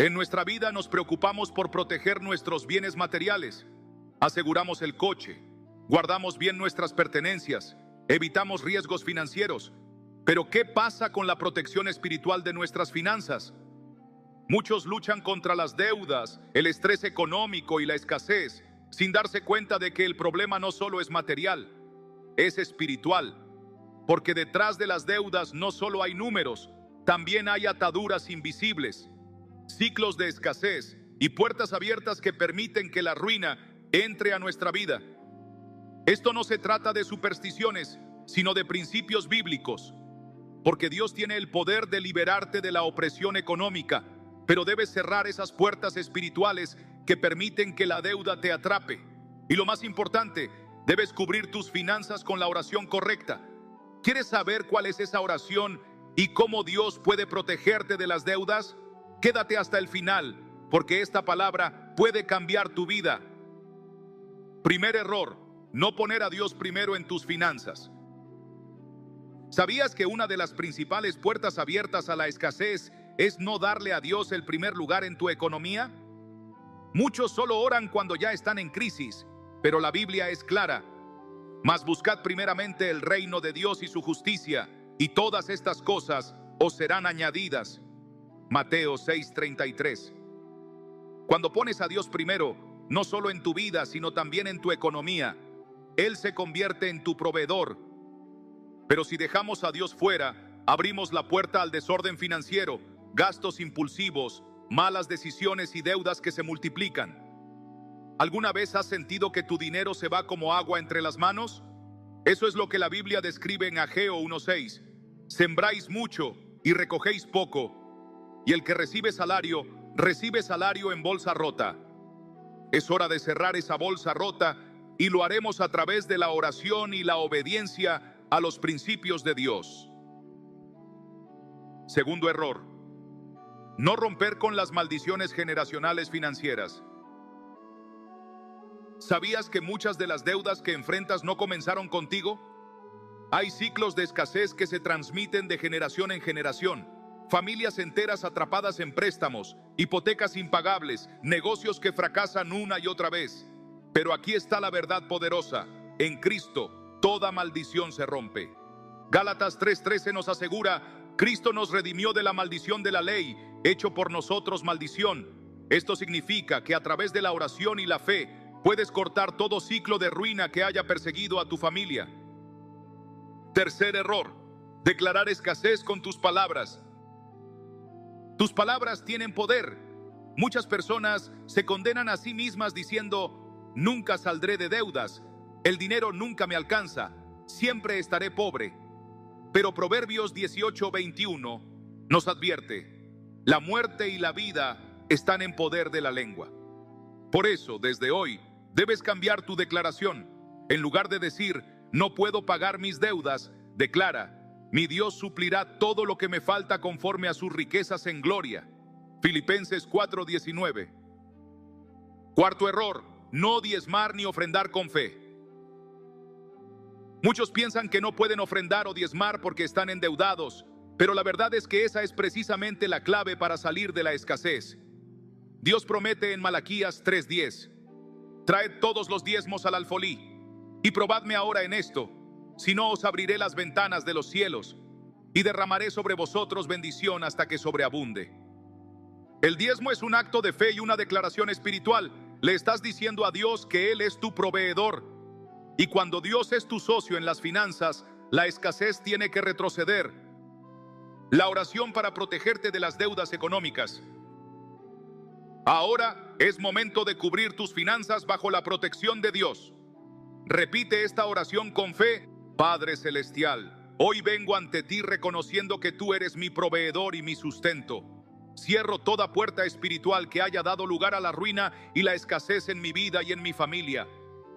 En nuestra vida nos preocupamos por proteger nuestros bienes materiales. Aseguramos el coche, guardamos bien nuestras pertenencias, evitamos riesgos financieros. Pero ¿qué pasa con la protección espiritual de nuestras finanzas? Muchos luchan contra las deudas, el estrés económico y la escasez, sin darse cuenta de que el problema no solo es material, es espiritual. Porque detrás de las deudas no solo hay números, también hay ataduras invisibles, ciclos de escasez y puertas abiertas que permiten que la ruina entre a nuestra vida. Esto no se trata de supersticiones, sino de principios bíblicos. Porque Dios tiene el poder de liberarte de la opresión económica, pero debes cerrar esas puertas espirituales que permiten que la deuda te atrape. Y lo más importante, debes cubrir tus finanzas con la oración correcta. ¿Quieres saber cuál es esa oración y cómo Dios puede protegerte de las deudas? Quédate hasta el final, porque esta palabra puede cambiar tu vida. Primer error: no poner a Dios primero en tus finanzas. ¿Sabías que una de las principales puertas abiertas a la escasez es no darle a Dios el primer lugar en tu economía? Muchos solo oran cuando ya están en crisis, pero la Biblia es clara. Mas buscad primeramente el reino de Dios y su justicia, y todas estas cosas os serán añadidas. Mateo 6:33. Cuando pones a Dios primero, no solo en tu vida, sino también en tu economía, Él se convierte en tu proveedor. Pero si dejamos a Dios fuera, abrimos la puerta al desorden financiero, gastos impulsivos, malas decisiones y deudas que se multiplican. ¿Alguna vez has sentido que tu dinero se va como agua entre las manos? Eso es lo que la Biblia describe en Ageo 1:6. Sembráis mucho y recogéis poco, y el que recibe salario en bolsa rota. Es hora de cerrar esa bolsa rota, y lo haremos a través de la oración y la obediencia a los principios de Dios. Segundo error: no romper con las maldiciones generacionales financieras. ¿Sabías que muchas de las deudas que enfrentas no comenzaron contigo? Hay ciclos de escasez que se transmiten de generación en generación. Familias enteras atrapadas en préstamos, hipotecas impagables, negocios que fracasan una y otra vez. Pero aquí está la verdad poderosa: en Cristo toda maldición se rompe. Gálatas 3:13 nos asegura: Cristo nos redimió de la maldición de la ley, hecho por nosotros maldición. Esto significa que a través de la oración y la fe puedes cortar todo ciclo de ruina que haya perseguido a tu familia. Tercer error: declarar escasez con tus palabras. Tus palabras tienen poder. Muchas personas se condenan a sí mismas diciendo: nunca saldré de deudas, el dinero nunca me alcanza, siempre estaré pobre. Pero Proverbios 18:21 nos advierte: la muerte y la vida están en poder de la lengua. Por eso, desde hoy, debes cambiar tu declaración. En lugar de decir: no puedo pagar mis deudas, declara: mi Dios suplirá todo lo que me falta conforme a sus riquezas en gloria. Filipenses 4:19. Cuarto error: no diezmar ni ofrendar con fe. Muchos piensan que no pueden ofrendar o diezmar porque están endeudados, pero la verdad es que esa es precisamente la clave para salir de la escasez. Dios promete en Malaquías 3:10: traed todos los diezmos al alfolí, y probadme ahora en esto, si no os abriré las ventanas de los cielos, y derramaré sobre vosotros bendición hasta que sobreabunde. El diezmo es un acto de fe y una declaración espiritual. Le estás diciendo a Dios que Él es tu proveedor. Y cuando Dios es tu socio en las finanzas, la escasez tiene que retroceder. La oración para protegerte de las deudas económicas. Ahora es momento de cubrir tus finanzas bajo la protección de Dios. Repite esta oración con fe. Padre Celestial, hoy vengo ante ti reconociendo que tú eres mi proveedor y mi sustento. Cierro toda puerta espiritual que haya dado lugar a la ruina y la escasez en mi vida y en mi familia.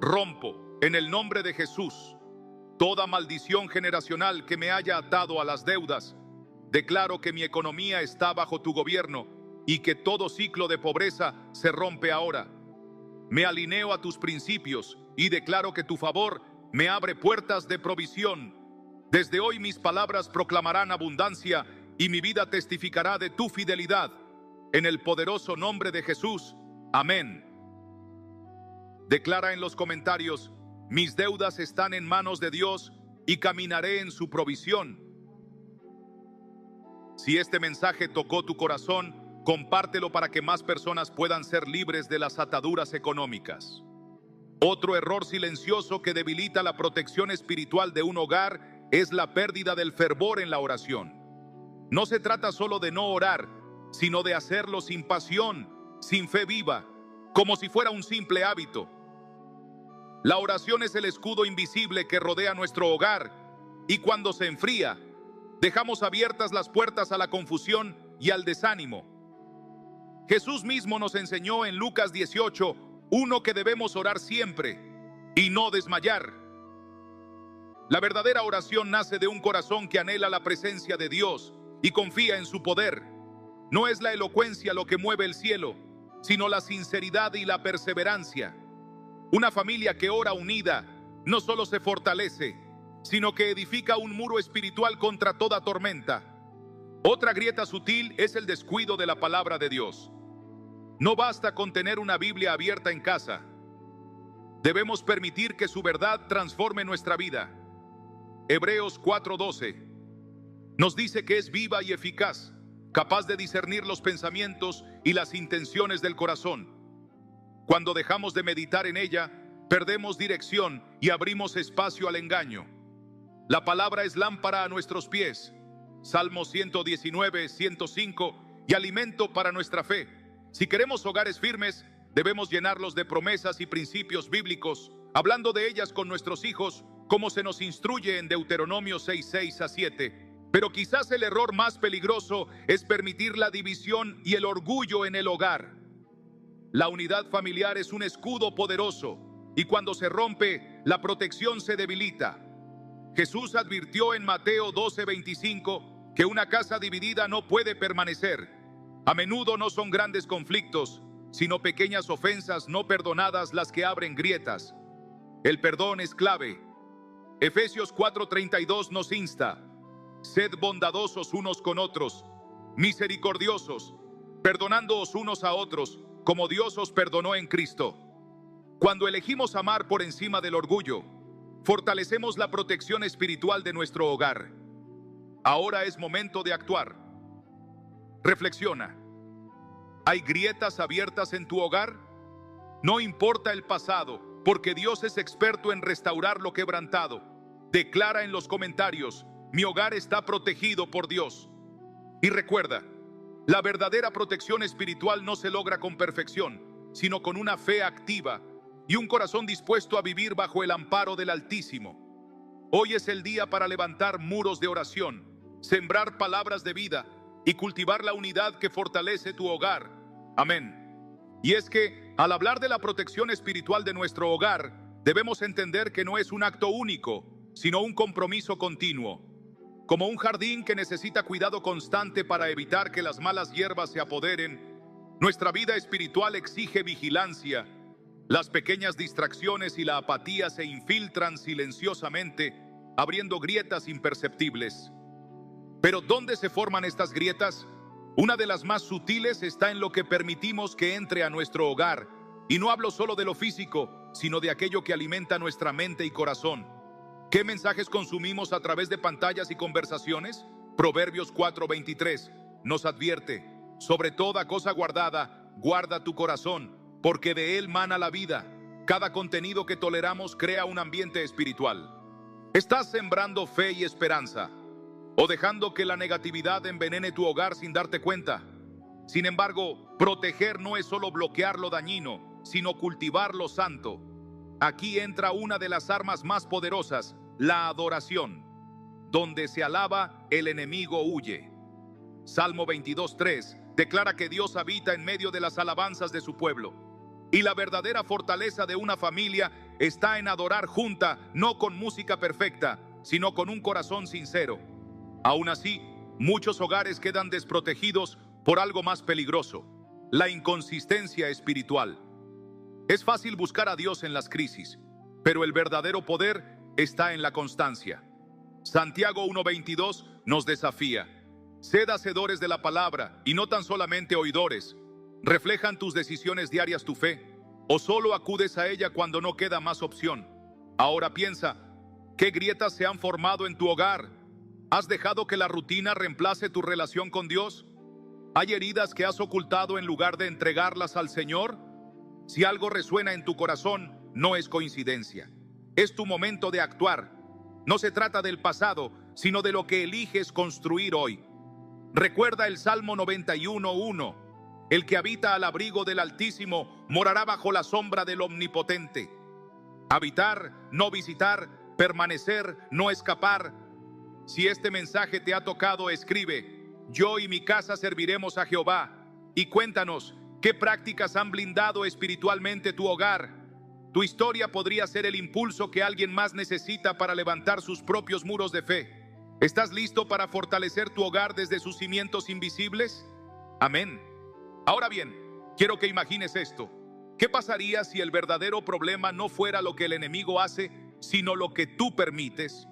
Rompo, en el nombre de Jesús, toda maldición generacional que me haya atado a las deudas. Declaro que mi economía está bajo tu gobierno y que todo ciclo de pobreza se rompe ahora. Me alineo a tus principios y declaro que tu favor me abre puertas de provisión. Desde hoy mis palabras proclamarán abundancia y mi vida testificará de tu fidelidad. en el poderoso nombre de Jesús. Amén. Declara en los comentarios: mis deudas están en manos de Dios y caminaré en su provisión. Si este mensaje tocó tu corazón, compártelo para que más personas puedan ser libres de las ataduras económicas. Otro error silencioso que debilita la protección espiritual de un hogar es la pérdida del fervor en la oración. No se trata solo de no orar, sino de hacerlo sin pasión, sin fe viva, como si fuera un simple hábito. La oración es el escudo invisible que rodea nuestro hogar, y cuando se enfría, dejamos abiertas las puertas a la confusión y al desánimo. Jesús mismo nos enseñó en Lucas 18:1 que debemos orar siempre y no desmayar. La verdadera oración nace de un corazón que anhela la presencia de Dios y confía en su poder. No es la elocuencia lo que mueve el cielo, sino la sinceridad y la perseverancia. Una familia que ora unida no solo se fortalece, sino que edifica un muro espiritual contra toda tormenta. Otra grieta sutil es el descuido de la palabra de Dios. No basta con tener una Biblia abierta en casa. Debemos permitir que su verdad transforme nuestra vida. Hebreos 4:12 nos dice que es viva y eficaz, capaz de discernir los pensamientos y las intenciones del corazón. Cuando dejamos de meditar en ella, perdemos dirección y abrimos espacio al engaño. La palabra es lámpara a nuestros pies, Salmo 119:105, y alimento para nuestra fe. Si queremos hogares firmes, debemos llenarlos de promesas y principios bíblicos, hablando de ellas con nuestros hijos, como se nos instruye en Deuteronomio 6:6-7. Pero quizás el error más peligroso es permitir la división y el orgullo en el hogar. La unidad familiar es un escudo poderoso, y cuando se rompe, la protección se debilita. Jesús advirtió en Mateo 12:25 que una casa dividida no puede permanecer. A menudo no son grandes conflictos, sino pequeñas ofensas no perdonadas las que abren grietas. El perdón es clave. Efesios 4:32 nos insta: sed bondadosos unos con otros, misericordiosos, perdonándoos unos a otros, como Dios os perdonó en Cristo. Cuando elegimos amar por encima del orgullo, fortalecemos la protección espiritual de nuestro hogar. Ahora es momento de actuar. Reflexiona. ¿Hay grietas abiertas en tu hogar? No importa el pasado, porque Dios es experto en restaurar lo quebrantado. Declara en los comentarios: mi hogar está protegido por Dios. Y recuerda, la verdadera protección espiritual no se logra con perfección, sino con una fe activa y un corazón dispuesto a vivir bajo el amparo del Altísimo. Hoy es el día para levantar muros de oración, sembrar palabras de vida y cultivar la unidad que fortalece tu hogar. Amén. Y es que, al hablar de la protección espiritual de nuestro hogar, debemos entender que no es un acto único, sino un compromiso continuo. Como un jardín que necesita cuidado constante para evitar que las malas hierbas se apoderen, nuestra vida espiritual exige vigilancia. Las pequeñas distracciones y la apatía se infiltran silenciosamente, abriendo grietas imperceptibles. Pero ¿dónde se forman estas grietas? Una de las más sutiles está en lo que permitimos que entre a nuestro hogar. Y no hablo solo de lo físico, sino de aquello que alimenta nuestra mente y corazón. ¿Qué mensajes consumimos a través de pantallas y conversaciones? Proverbios 4:23 nos advierte: sobre toda cosa guardada, guarda tu corazón, porque de él mana la vida. Cada contenido que toleramos crea un ambiente espiritual. ¿Estás sembrando fe y esperanza, o dejando que la negatividad envenene tu hogar sin darte cuenta? Sin embargo, proteger no es solo bloquear lo dañino, sino cultivar lo santo. Aquí entra una de las armas más poderosas: la adoración. Donde se alaba, el enemigo huye. Salmo 22:3 declara que Dios habita en medio de las alabanzas de su pueblo. Y la verdadera fortaleza de una familia está en adorar junta, no con música perfecta, sino con un corazón sincero. Aún así, muchos hogares quedan desprotegidos por algo más peligroso: la inconsistencia espiritual. Es fácil buscar a Dios en las crisis, pero el verdadero poder está en la constancia. Santiago 1:22 nos desafía: Sed hacedores de la palabra y no tan solamente oidores. ¿Reflejan tus decisiones diarias tu fe? ¿O solo acudes a ella cuando no queda más opción? Ahora piensa, ¿qué grietas se han formado en tu hogar? ¿Has dejado que la rutina reemplace tu relación con Dios? ¿Hay heridas que has ocultado en lugar de entregarlas al Señor? Si algo resuena en tu corazón, no es coincidencia. Es tu momento de actuar. No se trata del pasado, sino de lo que eliges construir hoy. Recuerda el Salmo 91:1. El que habita al abrigo del Altísimo morará bajo la sombra del Omnipotente. Habitar, no visitar, permanecer, no escapar. Si este mensaje te ha tocado, escribe: yo y mi casa serviremos a Jehová. Y cuéntanos, ¿qué prácticas han blindado espiritualmente tu hogar? Tu historia podría ser el impulso que alguien más necesita para levantar sus propios muros de fe. ¿Estás listo para fortalecer tu hogar desde sus cimientos invisibles? Amén. Ahora bien, quiero que imagines esto. ¿Qué pasaría si el verdadero problema no fuera lo que el enemigo hace, sino lo que tú permites?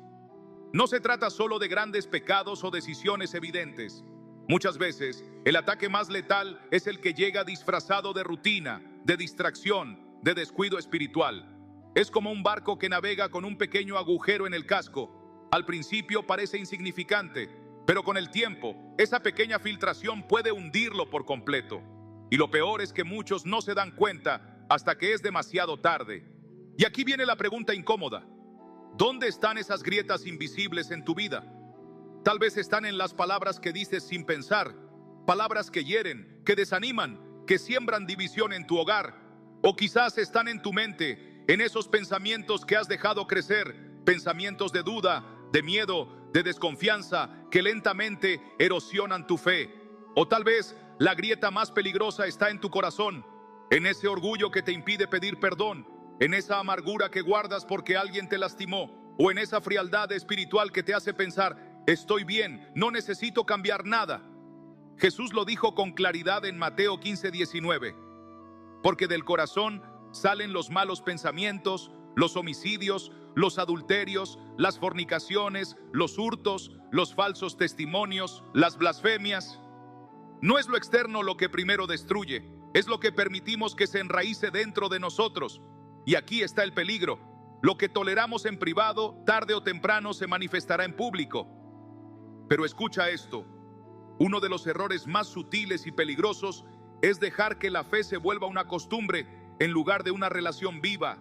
No se trata solo de grandes pecados o decisiones evidentes. Muchas veces, el ataque más letal es el que llega disfrazado de rutina, de distracción, de descuido espiritual. Es como un barco que navega con un pequeño agujero en el casco. Al principio parece insignificante, pero con el tiempo, esa pequeña filtración puede hundirlo por completo. Y lo peor es que muchos no se dan cuenta hasta que es demasiado tarde. Y aquí viene la pregunta incómoda. ¿Dónde están esas grietas invisibles en tu vida? Tal vez están en las palabras que dices sin pensar, palabras que hieren, que desaniman, que siembran división en tu hogar. O quizás están en tu mente, en esos pensamientos que has dejado crecer, pensamientos de duda, de miedo, de desconfianza, que lentamente erosionan tu fe. O tal vez la grieta más peligrosa está en tu corazón, en ese orgullo que te impide pedir perdón, en esa amargura que guardas porque alguien te lastimó, o en esa frialdad espiritual que te hace pensar: estoy bien, no necesito cambiar nada. Jesús lo dijo con claridad en Mateo 15:19. Porque del corazón salen los malos pensamientos, los homicidios, los adulterios, las fornicaciones, los hurtos, los falsos testimonios, las blasfemias. No es lo externo lo que primero destruye, es lo que permitimos que se enraíce dentro de nosotros. Y aquí está el peligro. Lo que toleramos en privado, tarde o temprano se manifestará en público. Pero escucha esto. Uno de los errores más sutiles y peligrosos es dejar que la fe se vuelva una costumbre en lugar de una relación viva.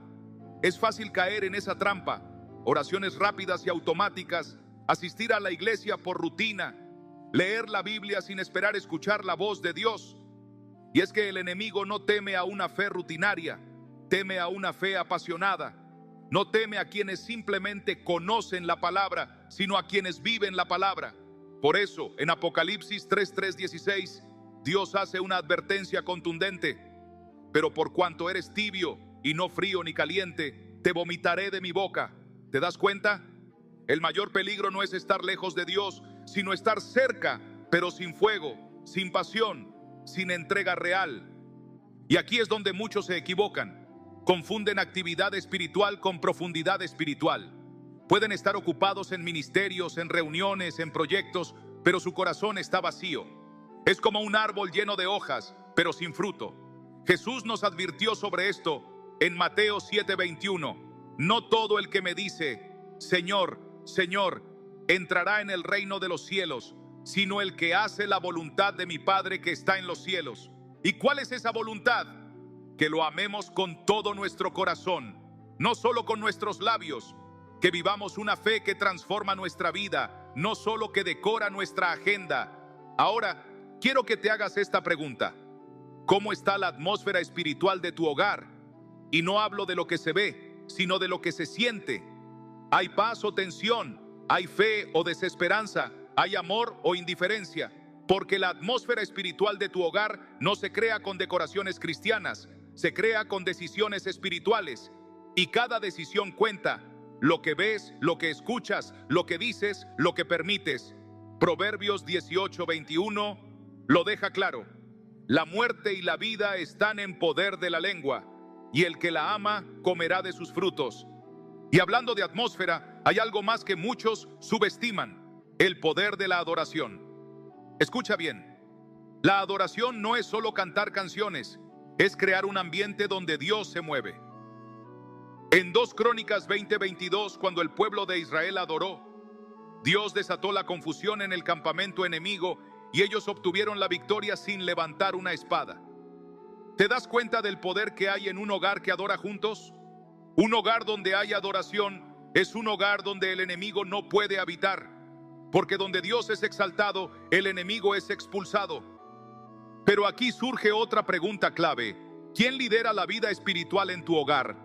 Es fácil caer en esa trampa. Oraciones rápidas y automáticas, asistir a la iglesia por rutina, leer la Biblia sin esperar escuchar la voz de Dios. Y es que el enemigo no teme a una fe rutinaria, teme a una fe apasionada. No teme a quienes simplemente conocen la palabra, sino a quienes viven la palabra. Por eso, en Apocalipsis 3:16, Dios hace una advertencia contundente. Pero por cuanto eres tibio y no frío ni caliente, te vomitaré de mi boca. ¿Te das cuenta? El mayor peligro no es estar lejos de Dios, sino estar cerca, pero sin fuego, sin pasión, sin entrega real. Y aquí es donde muchos se equivocan. Confunden actividad espiritual con profundidad espiritual. Pueden estar ocupados en ministerios, en reuniones, en proyectos, pero su corazón está vacío. Es como un árbol lleno de hojas, pero sin fruto. Jesús nos advirtió sobre esto en Mateo 7:21. No todo el que me dice, Señor, Señor, entrará en el reino de los cielos, sino el que hace la voluntad de mi Padre que está en los cielos. ¿Y cuál es esa voluntad? Que lo amemos con todo nuestro corazón, no solo con nuestros labios. Que vivamos una fe que transforma nuestra vida, no solo que decora nuestra agenda. Ahora, quiero que te hagas esta pregunta. ¿Cómo está la atmósfera espiritual de tu hogar? Y no hablo de lo que se ve, sino de lo que se siente. ¿Hay paz o tensión? ¿Hay fe o desesperanza? ¿Hay amor o indiferencia? Porque la atmósfera espiritual de tu hogar no se crea con decoraciones cristianas, se crea con decisiones espirituales. Y cada decisión cuenta. Lo que ves, lo que escuchas, lo que dices, lo que permites. Proverbios 18:21 lo deja claro. La muerte y la vida están en poder de la lengua, y el que la ama comerá de sus frutos. Y hablando de atmósfera, hay algo más que muchos subestiman: el poder de la adoración. Escucha bien. La adoración no es solo cantar canciones, es crear un ambiente donde Dios se mueve. En 2 Crónicas 20:22, cuando el pueblo de Israel adoró, Dios desató la confusión en el campamento enemigo y ellos obtuvieron la victoria sin levantar una espada. ¿Te das cuenta del poder que hay en un hogar que adora juntos? Un hogar donde hay adoración es un hogar donde el enemigo no puede habitar, porque donde Dios es exaltado, el enemigo es expulsado. Pero aquí surge otra pregunta clave. ¿Quién lidera la vida espiritual en tu hogar?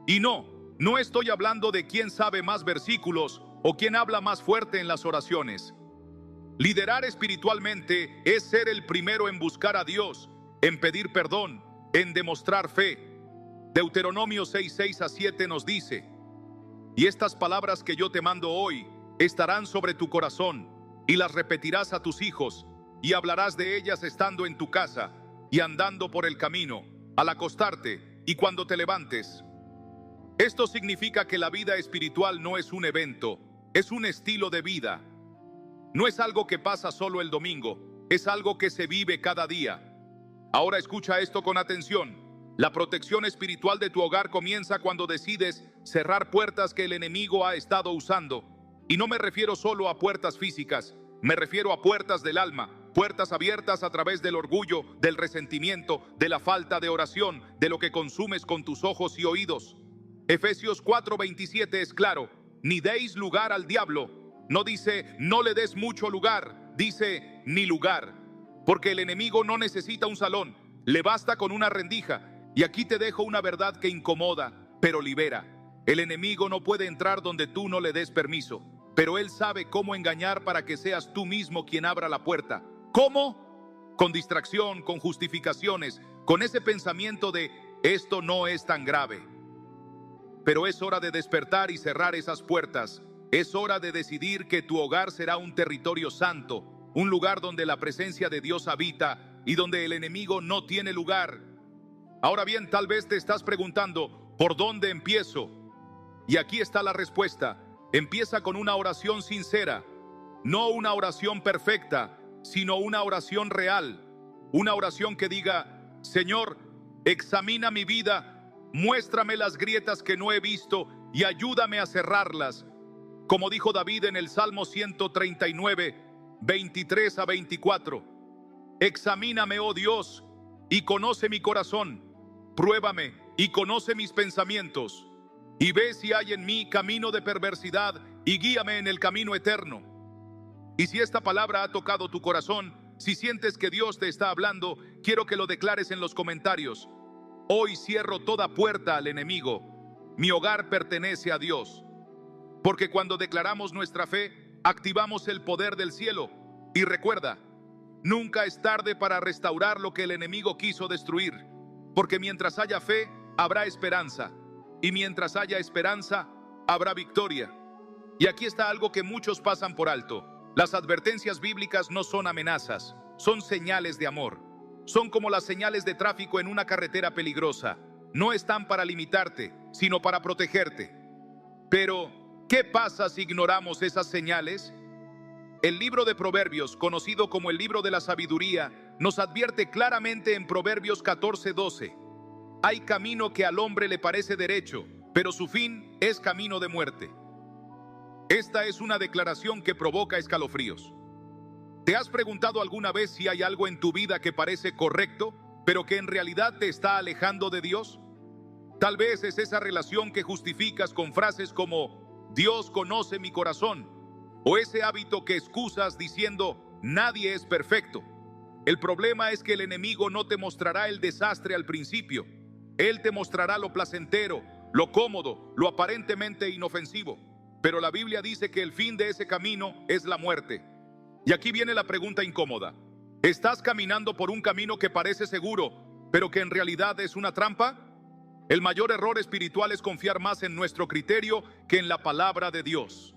Y no estoy hablando de quién sabe más versículos o quién habla más fuerte en las oraciones. Liderar espiritualmente es ser el primero en buscar a Dios, en pedir perdón, en demostrar fe. Deuteronomio 6:6-7 nos dice: y estas palabras que yo te mando hoy estarán sobre tu corazón, y las repetirás a tus hijos, y hablarás de ellas estando en tu casa, y andando por el camino, al acostarte, y cuando te levantes. Esto significa que la vida espiritual no es un evento, es un estilo de vida. No es algo que pasa solo el domingo, es algo que se vive cada día. Ahora escucha esto con atención. La protección espiritual de tu hogar comienza cuando decides cerrar puertas que el enemigo ha estado usando. Y no me refiero solo a puertas físicas, me refiero a puertas del alma, puertas abiertas a través del orgullo, del resentimiento, de la falta de oración, de lo que consumes con tus ojos y oídos. Efesios 4:27 es claro: ni deis lugar al diablo. No dice no le des mucho lugar, dice ni lugar. Porque el enemigo no necesita un salón, le basta con una rendija. Y aquí te dejo una verdad que incomoda, pero libera. El enemigo no puede entrar donde tú no le des permiso, pero él sabe cómo engañar para que seas tú mismo quien abra la puerta. ¿Cómo? Con distracción, con justificaciones, con ese pensamiento de esto no es tan grave. Pero es hora de despertar y cerrar esas puertas. Es hora de decidir que tu hogar será un territorio santo, un lugar donde la presencia de Dios habita y donde el enemigo no tiene lugar. Ahora bien, tal vez te estás preguntando, ¿por dónde empiezo? Y aquí está la respuesta. Empieza con una oración sincera, no una oración perfecta, sino una oración real. Una oración que diga: Señor, examina mi vida, muéstrame las grietas que no he visto y ayúdame a cerrarlas. Como dijo David en el Salmo 139, 23-24. Examíname, oh Dios, y conoce mi corazón. Pruébame y conoce mis pensamientos, y ve si hay en mí camino de perversidad, y guíame en el camino eterno. Y si esta palabra ha tocado tu corazón, si sientes que Dios te está hablando, quiero que lo declares en los comentarios. Hoy cierro toda puerta al enemigo. Mi hogar pertenece a Dios. Porque cuando declaramos nuestra fe, activamos el poder del cielo. Y recuerda, nunca es tarde para restaurar lo que el enemigo quiso destruir. Porque mientras haya fe, habrá esperanza. Y mientras haya esperanza, habrá victoria. Y aquí está algo que muchos pasan por alto. Las advertencias bíblicas no son amenazas, son señales de amor. Son como las señales de tráfico en una carretera peligrosa. No están para limitarte, sino para protegerte. Pero, ¿qué pasa si ignoramos esas señales? El libro de Proverbios, conocido como el libro de la sabiduría, nos advierte claramente en Proverbios 14:12. Hay camino que al hombre le parece derecho, pero su fin es camino de muerte. Esta es una declaración que provoca escalofríos. ¿Te has preguntado alguna vez si hay algo en tu vida que parece correcto, pero que en realidad te está alejando de Dios? Tal vez es esa relación que justificas con frases como Dios conoce mi corazón, o ese hábito que excusas diciendo nadie es perfecto. El problema es que el enemigo no te mostrará el desastre al principio. Él te mostrará lo placentero, lo cómodo, lo aparentemente inofensivo. Pero la Biblia dice que el fin de ese camino es la muerte. Y aquí viene la pregunta incómoda. ¿Estás caminando por un camino que parece seguro, pero que en realidad es una trampa? El mayor error espiritual es confiar más en nuestro criterio que en la palabra de Dios.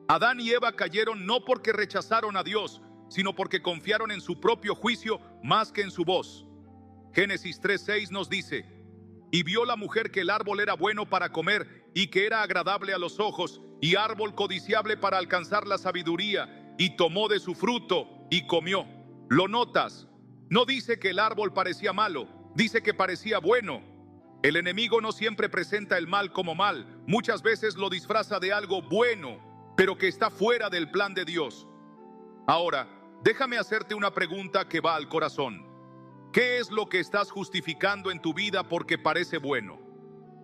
Adán y Eva cayeron no porque rechazaron a Dios, sino porque confiaron en su propio juicio más que en su voz. Génesis 3:6 nos dice: y vio la mujer que el árbol era bueno para comer y que era agradable a los ojos y árbol codiciable para alcanzar la sabiduría, y tomó de su fruto y comió. ¿Lo notas? No dice que el árbol parecía malo, dice que parecía bueno. El enemigo no siempre presenta el mal como mal, muchas veces lo disfraza de algo bueno, pero que está fuera del plan de Dios. Ahora, déjame hacerte una pregunta que va al corazón. ¿Qué es lo que estás justificando en tu vida porque parece bueno?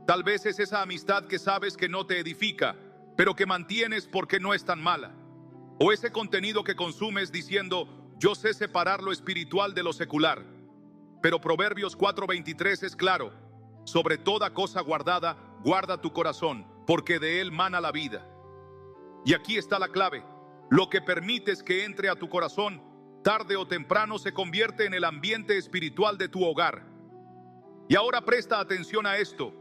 Tal vez es esa amistad que sabes que no te edifica, pero que mantienes porque no es tan mala. O ese contenido que consumes diciendo, yo sé separar lo espiritual de lo secular. Pero Proverbios 4:23 es claro, sobre toda cosa guardada, guarda tu corazón, porque de él mana la vida. Y aquí está la clave. Lo que permites que entre a tu corazón, tarde o temprano se convierte en el ambiente espiritual de tu hogar. Y ahora presta atención a esto.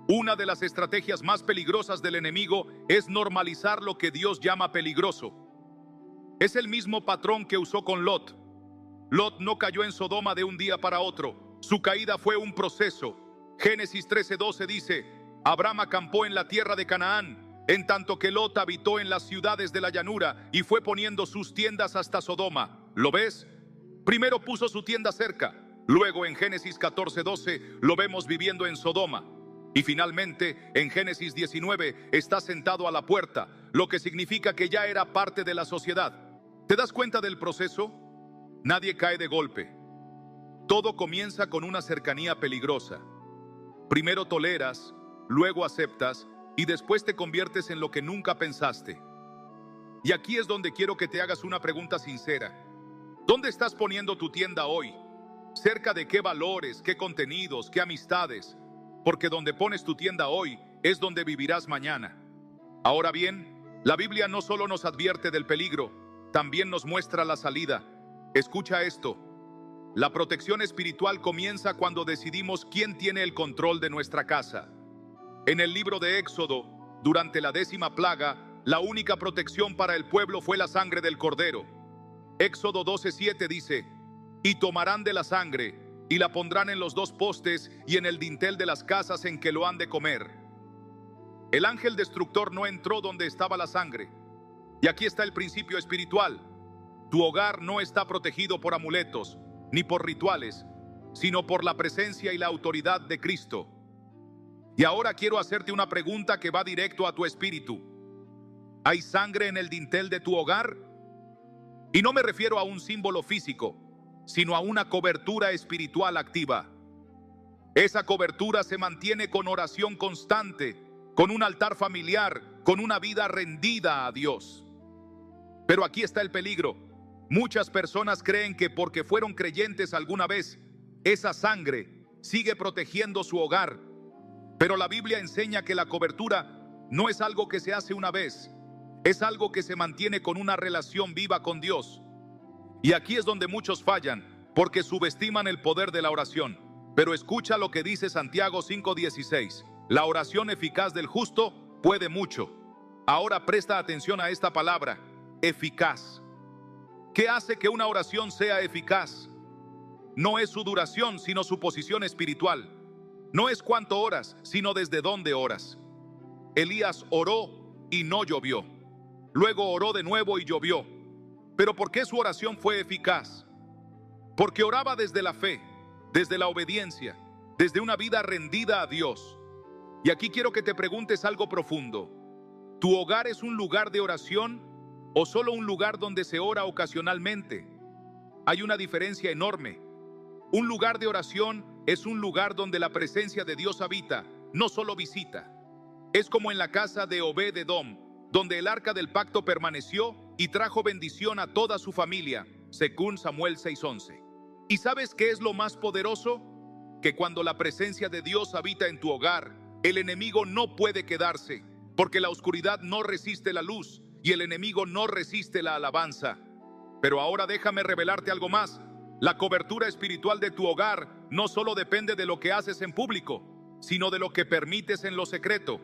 Una de las estrategias más peligrosas del enemigo es normalizar lo que Dios llama peligroso. Es el mismo patrón que usó con Lot. Lot no cayó en Sodoma de un día para otro. Su caída fue un proceso. Génesis 13:12 dice, Abraham acampó en la tierra de Canaán, en tanto que Lot habitó en las ciudades de la llanura y fue poniendo sus tiendas hasta Sodoma. ¿Lo ves? Primero puso su tienda cerca, luego en Génesis 14:12 lo vemos viviendo en Sodoma. Y finalmente, en Génesis 19, está sentado a la puerta, lo que significa que ya era parte de la sociedad. ¿Te das cuenta del proceso? Nadie cae de golpe. Todo comienza con una cercanía peligrosa. Primero toleras, luego aceptas y después te conviertes en lo que nunca pensaste. Y aquí es donde quiero que te hagas una pregunta sincera. ¿Dónde estás poniendo tu tienda hoy? ¿Cerca de qué valores, qué contenidos, qué amistades? Porque donde pones tu tienda hoy es donde vivirás mañana. Ahora bien, la Biblia no solo nos advierte del peligro, también nos muestra la salida. Escucha esto. La protección espiritual comienza cuando decidimos quién tiene el control de nuestra casa. En el libro de Éxodo, durante la 10ª plaga, la única protección para el pueblo fue la sangre del cordero. Éxodo 12:7 dice, y tomarán de la sangre, y la pondrán en los 2 postes y en el dintel de las casas en que lo han de comer. El ángel destructor no entró donde estaba la sangre. Y aquí está el principio espiritual. Tu hogar no está protegido por amuletos, ni por rituales, sino por la presencia y la autoridad de Cristo. Y ahora quiero hacerte una pregunta que va directo a tu espíritu. ¿Hay sangre en el dintel de tu hogar? Y no me refiero a un símbolo físico, sino a una cobertura espiritual activa. Esa cobertura se mantiene con oración constante, con un altar familiar, con una vida rendida a Dios. Pero aquí está el peligro. Muchas personas creen que porque fueron creyentes alguna vez, esa sangre sigue protegiendo su hogar. Pero la Biblia enseña que la cobertura no es algo que se hace una vez, es algo que se mantiene con una relación viva con Dios. Y aquí es donde muchos fallan, porque subestiman el poder de la oración. Pero escucha lo que dice Santiago 5:16. La oración eficaz del justo puede mucho. Ahora presta atención a esta palabra, eficaz. ¿Qué hace que una oración sea eficaz? No es su duración, sino su posición espiritual. No es cuánto oras, sino desde dónde oras. Elías oró y no llovió. Luego oró de nuevo y llovió. ¿Pero por qué su oración fue eficaz? Porque oraba desde la fe, desde la obediencia, desde una vida rendida a Dios. Y aquí quiero que te preguntes algo profundo. ¿Tu hogar es un lugar de oración o solo un lugar donde se ora ocasionalmente? Hay una diferencia enorme. Un lugar de oración es un lugar donde la presencia de Dios habita, no solo visita. Es como en la casa de Obed-Edom, donde el arca del pacto permaneció y trajo bendición a toda su familia, según Samuel 6:11. ¿Y sabes qué es lo más poderoso? Que cuando la presencia de Dios habita en tu hogar, el enemigo no puede quedarse, porque la oscuridad no resiste la luz y el enemigo no resiste la alabanza. Pero ahora déjame revelarte algo más. La cobertura espiritual de tu hogar no solo depende de lo que haces en público, sino de lo que permites en lo secreto.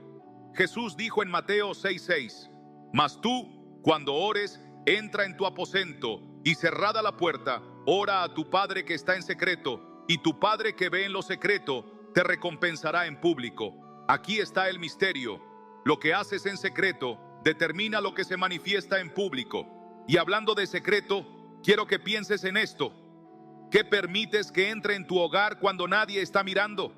Jesús dijo en Mateo 6:6, mas tú, cuando ores, entra en tu aposento y cerrada la puerta, ora a tu Padre que está en secreto, y tu Padre que ve en lo secreto te recompensará en público. Aquí está el misterio. Lo que haces en secreto determina lo que se manifiesta en público. Y hablando de secreto, quiero que pienses en esto. ¿Qué permites que entre en tu hogar cuando nadie está mirando?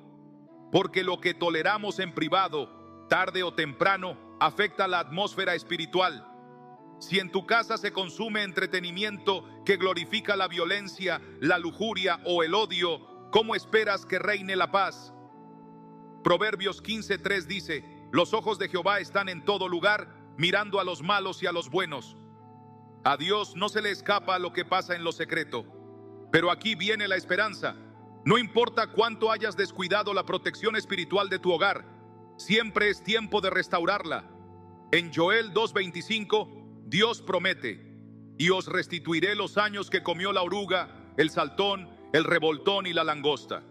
Porque lo que toleramos en privado, tarde o temprano, afecta la atmósfera espiritual. Si en tu casa se consume entretenimiento que glorifica la violencia, la lujuria o el odio, ¿cómo esperas que reine la paz? Proverbios 15:3 dice: los ojos de Jehová están en todo lugar, mirando a los malos y a los buenos. A Dios no se le escapa lo que pasa en lo secreto. Pero aquí viene la esperanza. No importa cuánto hayas descuidado la protección espiritual de tu hogar, siempre es tiempo de restaurarla. En Joel 2:25, Dios promete: y os restituiré los años que comió la oruga, el saltón, el revoltón y la langosta.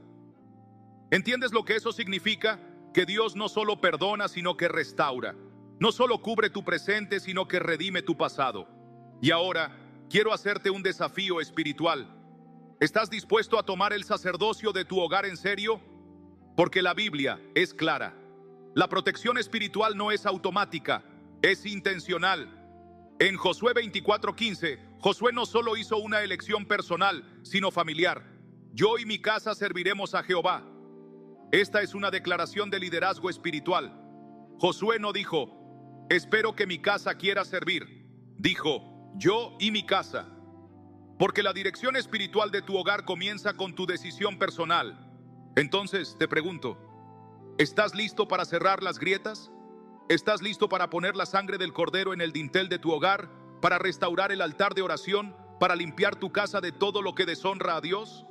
¿Entiendes lo que eso significa? Que Dios no solo perdona, sino que restaura. No solo cubre tu presente, sino que redime tu pasado. Y ahora, quiero hacerte un desafío espiritual. ¿Estás dispuesto a tomar el sacerdocio de tu hogar en serio? Porque la Biblia es clara. La protección espiritual no es automática, es intencional. En Josué 24:15, Josué no solo hizo una elección personal, sino familiar. Yo y mi casa serviremos a Jehová. Esta es una declaración de liderazgo espiritual. Josué no dijo: espero que mi casa quiera servir. Dijo: yo y mi casa. Porque la dirección espiritual de tu hogar comienza con tu decisión personal. Entonces, te pregunto, ¿estás listo para cerrar las grietas? ¿Estás listo para poner la sangre del cordero en el dintel de tu hogar? ¿Para restaurar el altar de oración? ¿Para limpiar tu casa de todo lo que deshonra a Dios?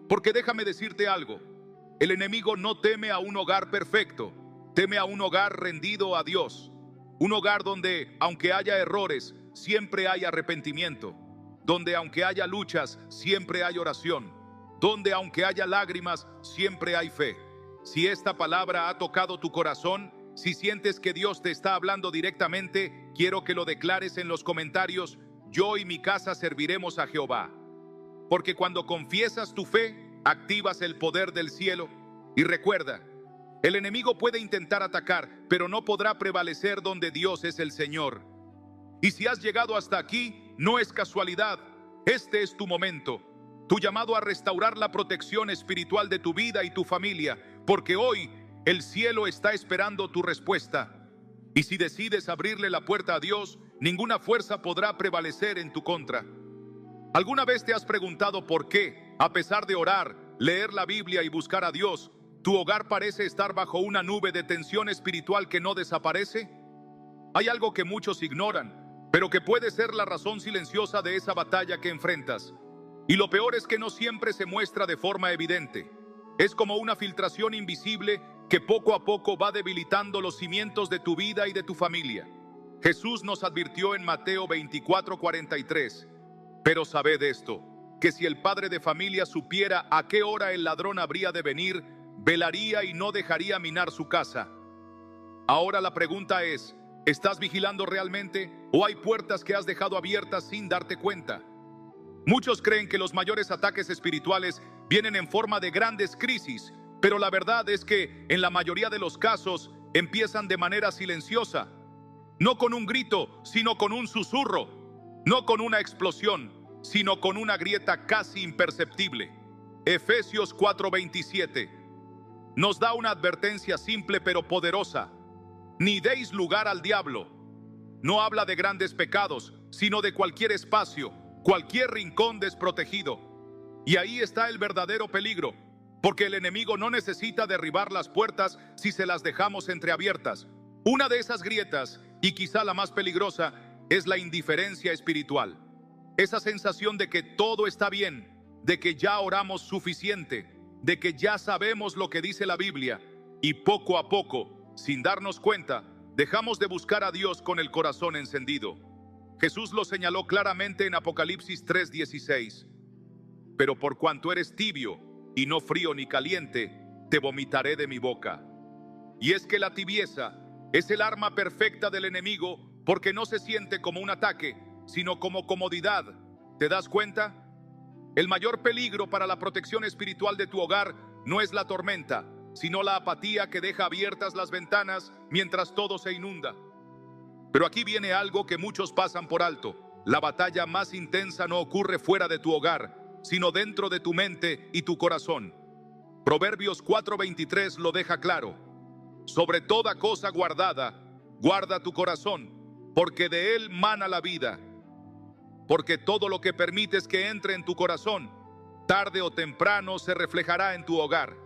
Porque déjame decirte algo. El enemigo no teme a un hogar perfecto, teme a un hogar rendido a Dios. Un hogar donde, aunque haya errores, siempre hay arrepentimiento. Donde aunque haya luchas, siempre hay oración. Donde aunque haya lágrimas, siempre hay fe. Si esta palabra ha tocado tu corazón, si sientes que Dios te está hablando directamente, quiero que lo declares en los comentarios: yo y mi casa serviremos a Jehová. Porque cuando confiesas tu fe, activas el poder del cielo. Y recuerda, el enemigo puede intentar atacar, pero no podrá prevalecer donde Dios es el Señor. Y si has llegado hasta aquí, no es casualidad. Este es tu momento, tu llamado a restaurar la protección espiritual de tu vida y tu familia, porque hoy el cielo está esperando tu respuesta. Y si decides abrirle la puerta a Dios, ninguna fuerza podrá prevalecer en tu contra. ¿Alguna vez te has preguntado por qué, a pesar de orar, leer la Biblia y buscar a Dios, tu hogar parece estar bajo una nube de tensión espiritual que no desaparece? Hay algo que muchos ignoran, pero que puede ser la razón silenciosa de esa batalla que enfrentas. Y lo peor es que no siempre se muestra de forma evidente. Es como una filtración invisible que poco a poco va debilitando los cimientos de tu vida y de tu familia. Jesús nos advirtió en Mateo 24:43. Pero sabed esto, que si el padre de familia supiera a qué hora el ladrón habría de venir, velaría y no dejaría minar su casa. Ahora la pregunta es: ¿estás vigilando realmente o hay puertas que has dejado abiertas sin darte cuenta? Muchos creen que los mayores ataques espirituales vienen en forma de grandes crisis, pero la verdad es que en la mayoría de los casos empiezan de manera silenciosa. No con un grito, sino con un susurro. No con una explosión, sino con una grieta casi imperceptible. Efesios 4:27 nos da una advertencia simple pero poderosa. Ni deis lugar al diablo. No habla de grandes pecados, sino de cualquier espacio, cualquier rincón desprotegido. Y ahí está el verdadero peligro, porque el enemigo no necesita derribar las puertas si se las dejamos entreabiertas. Una de esas grietas, y quizá la más peligrosa, es la indiferencia espiritual. Esa sensación de que todo está bien, de que ya oramos suficiente, de que ya sabemos lo que dice la Biblia, y poco a poco, sin darnos cuenta, dejamos de buscar a Dios con el corazón encendido. Jesús lo señaló claramente en Apocalipsis 3:16. Pero por cuanto eres tibio, y no frío ni caliente, te vomitaré de mi boca. Y es que la tibieza es el arma perfecta del enemigo, porque no se siente como un ataque, sino como comodidad. ¿Te das cuenta? El mayor peligro para la protección espiritual de tu hogar no es la tormenta, sino la apatía que deja abiertas las ventanas mientras todo se inunda. Pero aquí viene algo que muchos pasan por alto: la batalla más intensa no ocurre fuera de tu hogar, sino dentro de tu mente y tu corazón. Proverbios 4:23 lo deja claro. Sobre toda cosa guardada, guarda tu corazón, porque de él mana la vida. Porque todo lo que permites que entre en tu corazón, tarde o temprano se reflejará en tu hogar.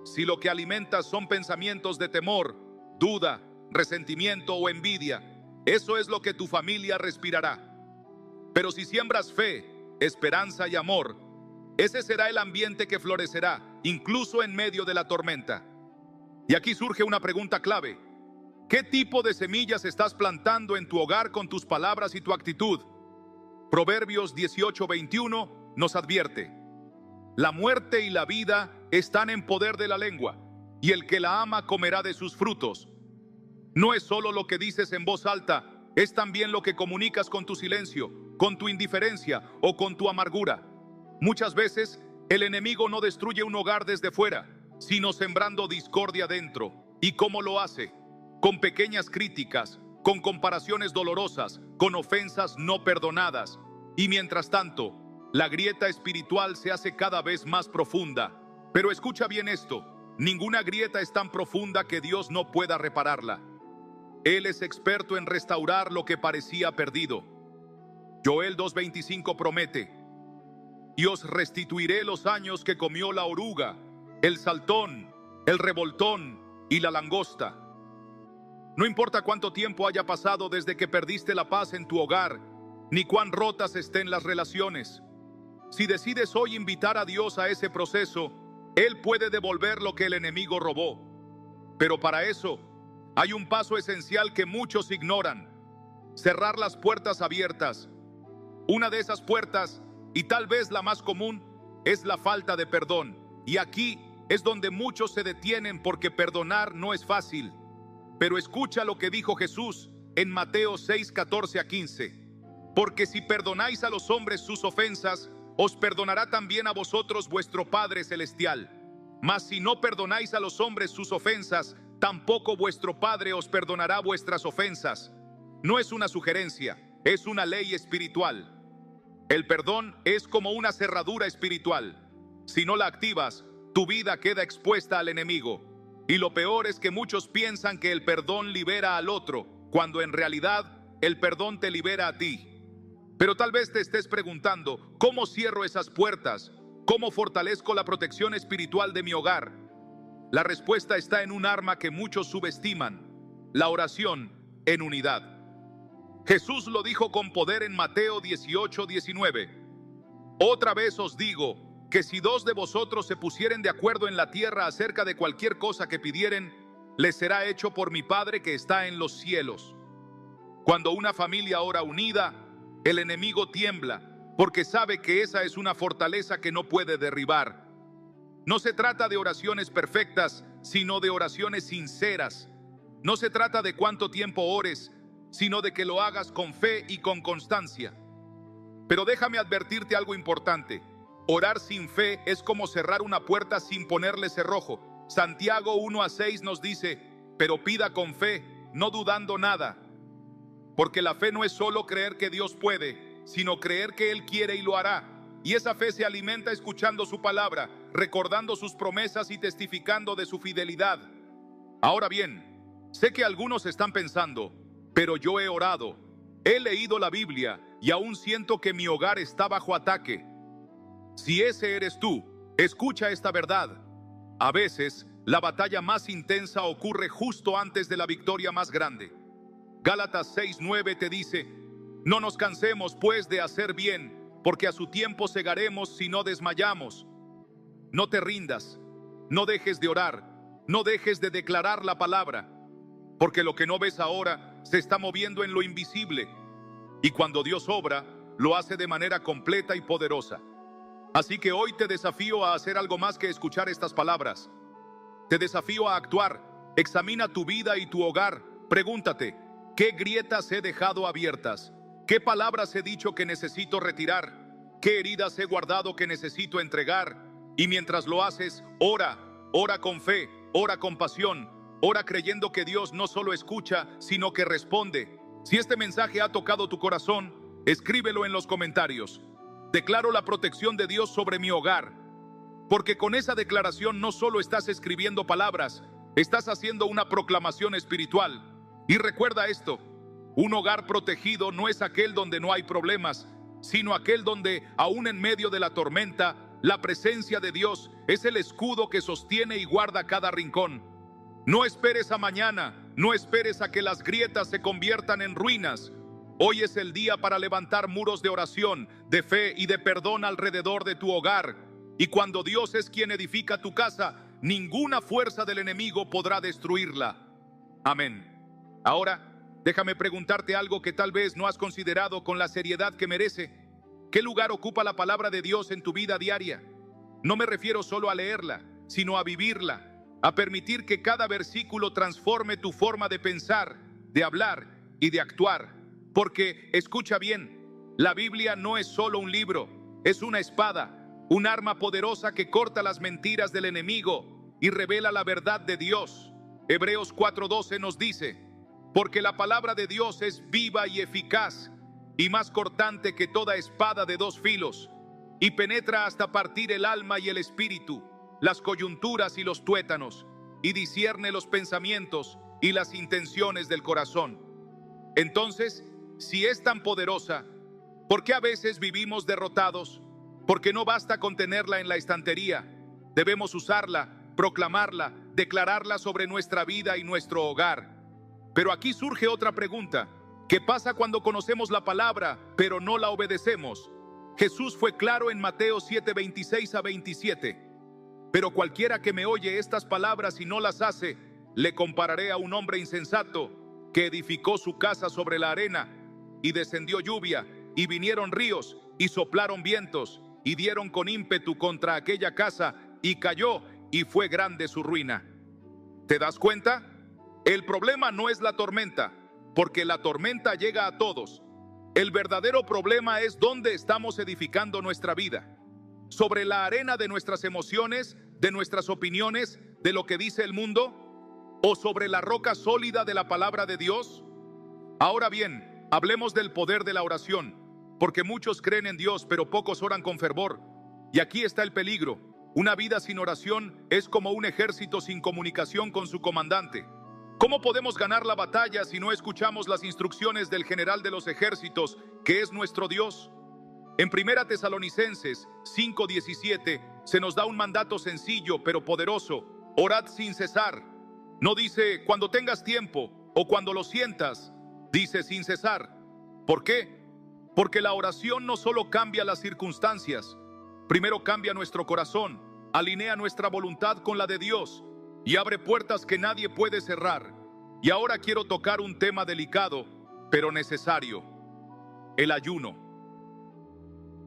Si lo que alimentas son pensamientos de temor, duda, resentimiento o envidia, eso es lo que tu familia respirará. Pero si siembras fe, esperanza y amor, ese será el ambiente que florecerá, incluso en medio de la tormenta. Y aquí surge una pregunta clave. ¿Qué tipo de semillas estás plantando en tu hogar con tus palabras y tu actitud? Proverbios 18:21 nos advierte: la muerte y la vida están en poder de la lengua, y el que la ama comerá de sus frutos. No es solo lo que dices en voz alta, es también lo que comunicas con tu silencio, con tu indiferencia o con tu amargura. Muchas veces el enemigo no destruye un hogar desde fuera, sino sembrando discordia dentro. ¿Y cómo lo hace? Con pequeñas críticas, con comparaciones dolorosas, con ofensas no perdonadas. Y mientras tanto, la grieta espiritual se hace cada vez más profunda. Pero escucha bien esto: ninguna grieta es tan profunda que Dios no pueda repararla. Él es experto en restaurar lo que parecía perdido. Joel 2:25 promete: y os restituiré los años que comió la oruga, el saltón, el revoltón y la langosta. No importa cuánto tiempo haya pasado desde que perdiste la paz en tu hogar, ni cuán rotas estén las relaciones. Si decides hoy invitar a Dios a ese proceso, Él puede devolver lo que el enemigo robó. Pero para eso, hay un paso esencial que muchos ignoran: cerrar las puertas abiertas. Una de esas puertas, y tal vez la más común, es la falta de perdón. Y aquí es donde muchos se detienen porque perdonar no es fácil. Pero escucha lo que dijo Jesús en Mateo 6:14-15. Porque si perdonáis a los hombres sus ofensas, os perdonará también a vosotros vuestro Padre Celestial. Mas si no perdonáis a los hombres sus ofensas, tampoco vuestro Padre os perdonará vuestras ofensas. No es una sugerencia, es una ley espiritual. El perdón es como una cerradura espiritual. Si no la activas, tu vida queda expuesta al enemigo. Y lo peor es que muchos piensan que el perdón libera al otro, cuando en realidad el perdón te libera a ti. Pero tal vez te estés preguntando: ¿cómo cierro esas puertas? ¿Cómo fortalezco la protección espiritual de mi hogar? La respuesta está en un arma que muchos subestiman: la oración en unidad. Jesús lo dijo con poder en Mateo 18:19. Otra vez os digo que si dos de vosotros se pusieren de acuerdo en la tierra acerca de cualquier cosa que pidieren, les será hecho por mi Padre que está en los cielos. Cuando una familia ora unida, el enemigo tiembla, porque sabe que esa es una fortaleza que no puede derribar. No se trata de oraciones perfectas, sino de oraciones sinceras. No se trata de cuánto tiempo ores, sino de que lo hagas con fe y con constancia. Pero déjame advertirte algo importante: orar sin fe es como cerrar una puerta sin ponerle cerrojo. Santiago 1:6 nos dice: pero pida con fe, no dudando nada. Porque la fe no es solo creer que Dios puede, sino creer que Él quiere y lo hará. Y esa fe se alimenta escuchando su palabra, recordando sus promesas y testificando de su fidelidad. Ahora bien, sé que algunos están pensando: pero yo he orado, he leído la Biblia y aún siento que mi hogar está bajo ataque. Si ese eres tú, escucha esta verdad: a veces, la batalla más intensa ocurre justo antes de la victoria más grande. Gálatas 6:9 te dice: no nos cansemos pues de hacer bien, porque a su tiempo segaremos si no desmayamos. No te rindas, no dejes de orar, no dejes de declarar la palabra, porque lo que no ves ahora se está moviendo en lo invisible, y cuando Dios obra, lo hace de manera completa y poderosa. Así que hoy te desafío a hacer algo más que escuchar estas palabras. Te desafío a actuar. Examina tu vida y tu hogar. Pregúntate: ¿qué grietas he dejado abiertas? ¿Qué palabras he dicho que necesito retirar? ¿Qué heridas he guardado que necesito entregar? Y mientras lo haces, ora. Ora con fe, ora con pasión, ora creyendo que Dios no solo escucha, sino que responde. Si este mensaje ha tocado tu corazón, Escríbelo en los comentarios. Declaro la protección de Dios sobre mi hogar, porque con esa declaración no solo estás escribiendo palabras, estás haciendo una proclamación espiritual. Y recuerda esto: un hogar protegido no es aquel donde no hay problemas, sino aquel donde, aún en medio de la tormenta, la presencia de Dios es el escudo que sostiene y guarda cada rincón. No esperes a mañana, no esperes a que las grietas se conviertan en ruinas. Hoy es el día para levantar muros de oración, de fe y de perdón alrededor de tu hogar. Y cuando Dios es quien edifica tu casa, ninguna fuerza del enemigo podrá destruirla. Amén. Ahora, déjame preguntarte algo que tal vez no has considerado con la seriedad que merece. ¿Qué lugar ocupa la palabra de Dios en tu vida diaria? No me refiero solo a leerla, sino a vivirla, a permitir que cada versículo transforme tu forma de pensar, de hablar y de actuar. Porque, escucha bien, la Biblia no es solo un libro, es una espada, un arma poderosa que corta las mentiras del enemigo y revela la verdad de Dios. Hebreos 4:12 nos dice: porque la palabra de Dios es viva y eficaz, y más cortante que toda espada de dos filos, y penetra hasta partir el alma y el espíritu, las coyunturas y los tuétanos, y discierne los pensamientos y las intenciones del corazón. Entonces, si es tan poderosa, ¿por qué a veces vivimos derrotados? Porque no basta con tenerla en la estantería. Debemos usarla, proclamarla, declararla sobre nuestra vida y nuestro hogar. Pero aquí surge otra pregunta: ¿qué pasa cuando conocemos la palabra, pero no la obedecemos? Jesús fue claro en Mateo 7:26-27. Pero cualquiera que me oye estas palabras y no las hace, le compararé a un hombre insensato que edificó su casa sobre la arena, y descendió lluvia, y vinieron ríos, y soplaron vientos, y dieron con ímpetu contra aquella casa, y cayó, y fue grande su ruina. ¿Te das cuenta? El problema no es la tormenta, porque la tormenta llega a todos. El verdadero problema es dónde estamos edificando nuestra vida. ¿Sobre la arena de nuestras emociones, de nuestras opiniones, de lo que dice el mundo? ¿O sobre la roca sólida de la palabra de Dios? Ahora bien, hablemos del poder de la oración, porque muchos creen en Dios, pero pocos oran con fervor. Y aquí está el peligro: una vida sin oración es como un ejército sin comunicación con su comandante. ¿Cómo podemos ganar la batalla si no escuchamos las instrucciones del general de los ejércitos, que es nuestro Dios? En 1 Tesalonicenses 5:17 se nos da un mandato sencillo pero poderoso: orad sin cesar. No dice cuando tengas tiempo o cuando lo sientas, dice sin cesar. ¿Por qué? Porque la oración no solo cambia las circunstancias, primero cambia nuestro corazón, alinea nuestra voluntad con la de Dios y abre puertas que nadie puede cerrar. Y ahora quiero tocar un tema delicado, pero necesario: el ayuno.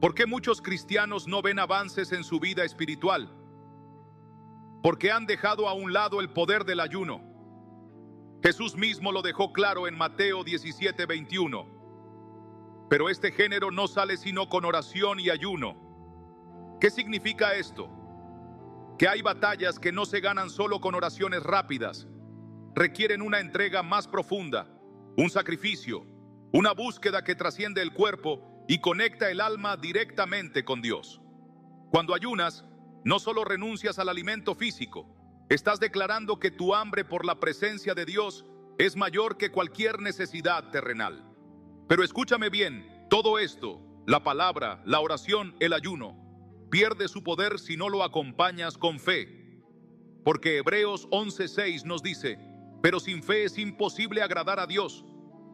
¿Por qué muchos cristianos no ven avances en su vida espiritual? Porque han dejado a un lado el poder del ayuno. Jesús mismo lo dejó claro en Mateo 17:21. Pero este género no sale sino con oración y ayuno. ¿Qué significa esto? Que hay batallas que no se ganan solo con oraciones rápidas. Requieren una entrega más profunda, un sacrificio, una búsqueda que trasciende el cuerpo y conecta el alma directamente con Dios. Cuando ayunas, no solo renuncias al alimento físico, estás declarando que tu hambre por la presencia de Dios es mayor que cualquier necesidad terrenal. Pero escúchame bien, todo esto, la palabra, la oración, el ayuno, pierde su poder si no lo acompañas con fe. Porque Hebreos 11:6 nos dice: pero sin fe es imposible agradar a Dios,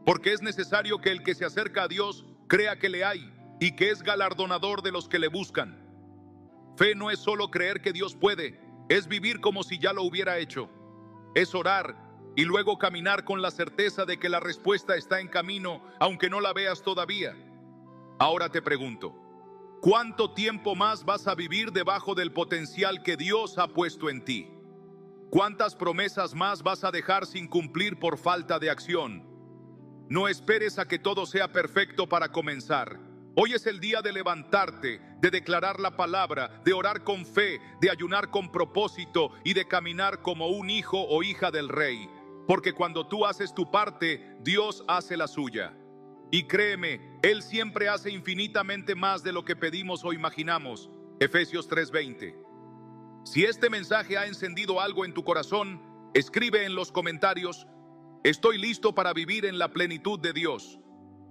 porque es necesario que el que se acerca a Dios crea que le hay y que es galardonador de los que le buscan. Fe no es solo creer que Dios puede, es vivir como si ya lo hubiera hecho. Es orar y luego caminar con la certeza de que la respuesta está en camino, aunque no la veas todavía. Ahora te pregunto: ¿cuánto tiempo más vas a vivir debajo del potencial que Dios ha puesto en ti? ¿Cuántas promesas más vas a dejar sin cumplir por falta de acción? No esperes a que todo sea perfecto para comenzar. Hoy es el día de levantarte, de declarar la palabra, de orar con fe, de ayunar con propósito y de caminar como un hijo o hija del Rey. Porque cuando tú haces tu parte, Dios hace la suya. Y créeme, Él siempre hace infinitamente más de lo que pedimos o imaginamos. Efesios 3:20. Si este mensaje ha encendido algo en tu corazón, escribe en los comentarios: estoy listo para vivir en la plenitud de Dios.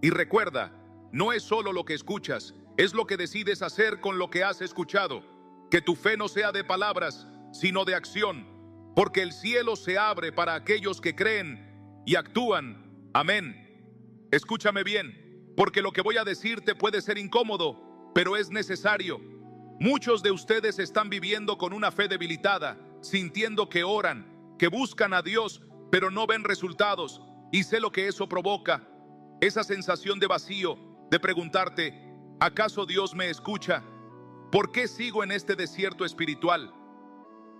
Y recuerda, no es solo lo que escuchas, es lo que decides hacer con lo que has escuchado. Que tu fe no sea de palabras, sino de acción, porque el cielo se abre para aquellos que creen y actúan. Amén. Escúchame bien, porque lo que voy a decirte puede ser incómodo, pero es necesario. Muchos de ustedes están viviendo con una fe debilitada, sintiendo que oran, que buscan a Dios, pero no ven resultados, y sé lo que eso provoca. Esa sensación de vacío, de preguntarte: ¿acaso Dios me escucha? ¿Por qué sigo en este desierto espiritual?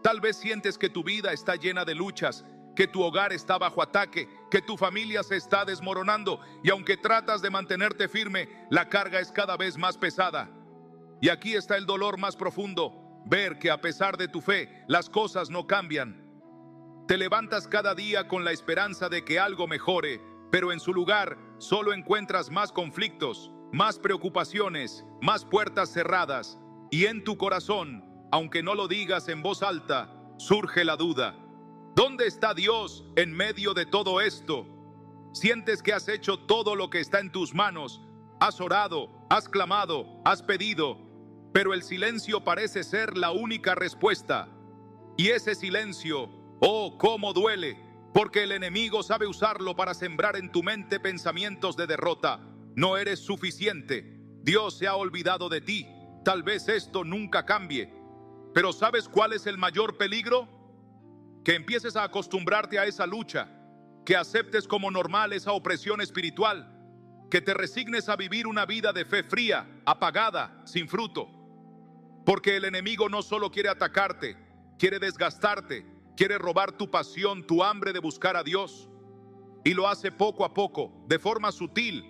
Tal vez sientes que tu vida está llena de luchas, que tu hogar está bajo ataque, que tu familia se está desmoronando, y aunque tratas de mantenerte firme, la carga es cada vez más pesada. Y aquí está el dolor más profundo: ver que a pesar de tu fe, las cosas no cambian. Te levantas cada día con la esperanza de que algo mejore, pero en su lugar solo encuentras más conflictos, más preocupaciones, más puertas cerradas. Y en tu corazón, aunque no lo digas en voz alta, surge la duda: ¿dónde está Dios en medio de todo esto? Sientes que has hecho todo lo que está en tus manos, has orado, has clamado, has pedido, pero el silencio parece ser la única respuesta. Y ese silencio, oh, cómo duele, porque el enemigo sabe usarlo para sembrar en tu mente pensamientos de derrota. No eres suficiente, Dios se ha olvidado de ti, tal vez esto nunca cambie. Pero ¿sabes cuál es el mayor peligro? Que empieces a acostumbrarte a esa lucha, que aceptes como normal esa opresión espiritual, que te resignes a vivir una vida de fe fría, apagada, sin fruto. Porque el enemigo no solo quiere atacarte, quiere desgastarte, quiere robar tu pasión, tu hambre de buscar a Dios. Y lo hace poco a poco, de forma sutil,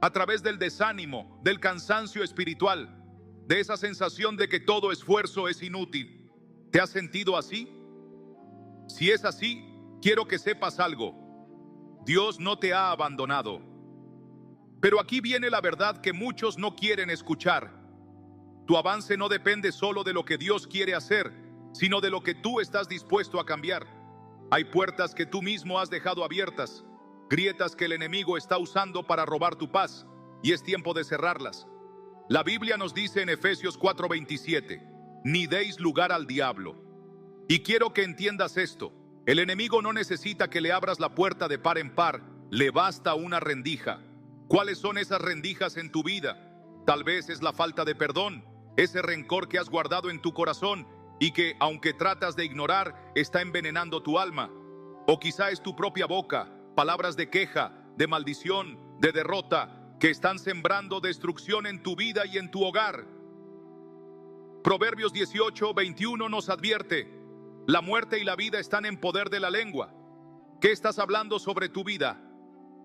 a través del desánimo, del cansancio espiritual, de esa sensación de que todo esfuerzo es inútil. ¿Te has sentido así? Si es así, quiero que sepas algo: Dios no te ha abandonado. Pero aquí viene la verdad que muchos no quieren escuchar. Tu avance no depende solo de lo que Dios quiere hacer, sino de lo que tú estás dispuesto a cambiar. Hay puertas que tú mismo has dejado abiertas, grietas que el enemigo está usando para robar tu paz, y es tiempo de cerrarlas. La Biblia nos dice en Efesios 4:27, ni deis lugar al diablo. Y quiero que entiendas esto: el enemigo no necesita que le abras la puerta de par en par, le basta una rendija. ¿Cuáles son esas rendijas en tu vida? Tal vez es la falta de perdón, ese rencor que has guardado en tu corazón y que, aunque tratas de ignorar, está envenenando tu alma. O quizá es tu propia boca, palabras de queja, de maldición, de derrota, que están sembrando destrucción en tu vida y en tu hogar. Proverbios 18:21 nos advierte: la muerte y la vida están en poder de la lengua. ¿Qué estás hablando sobre tu vida?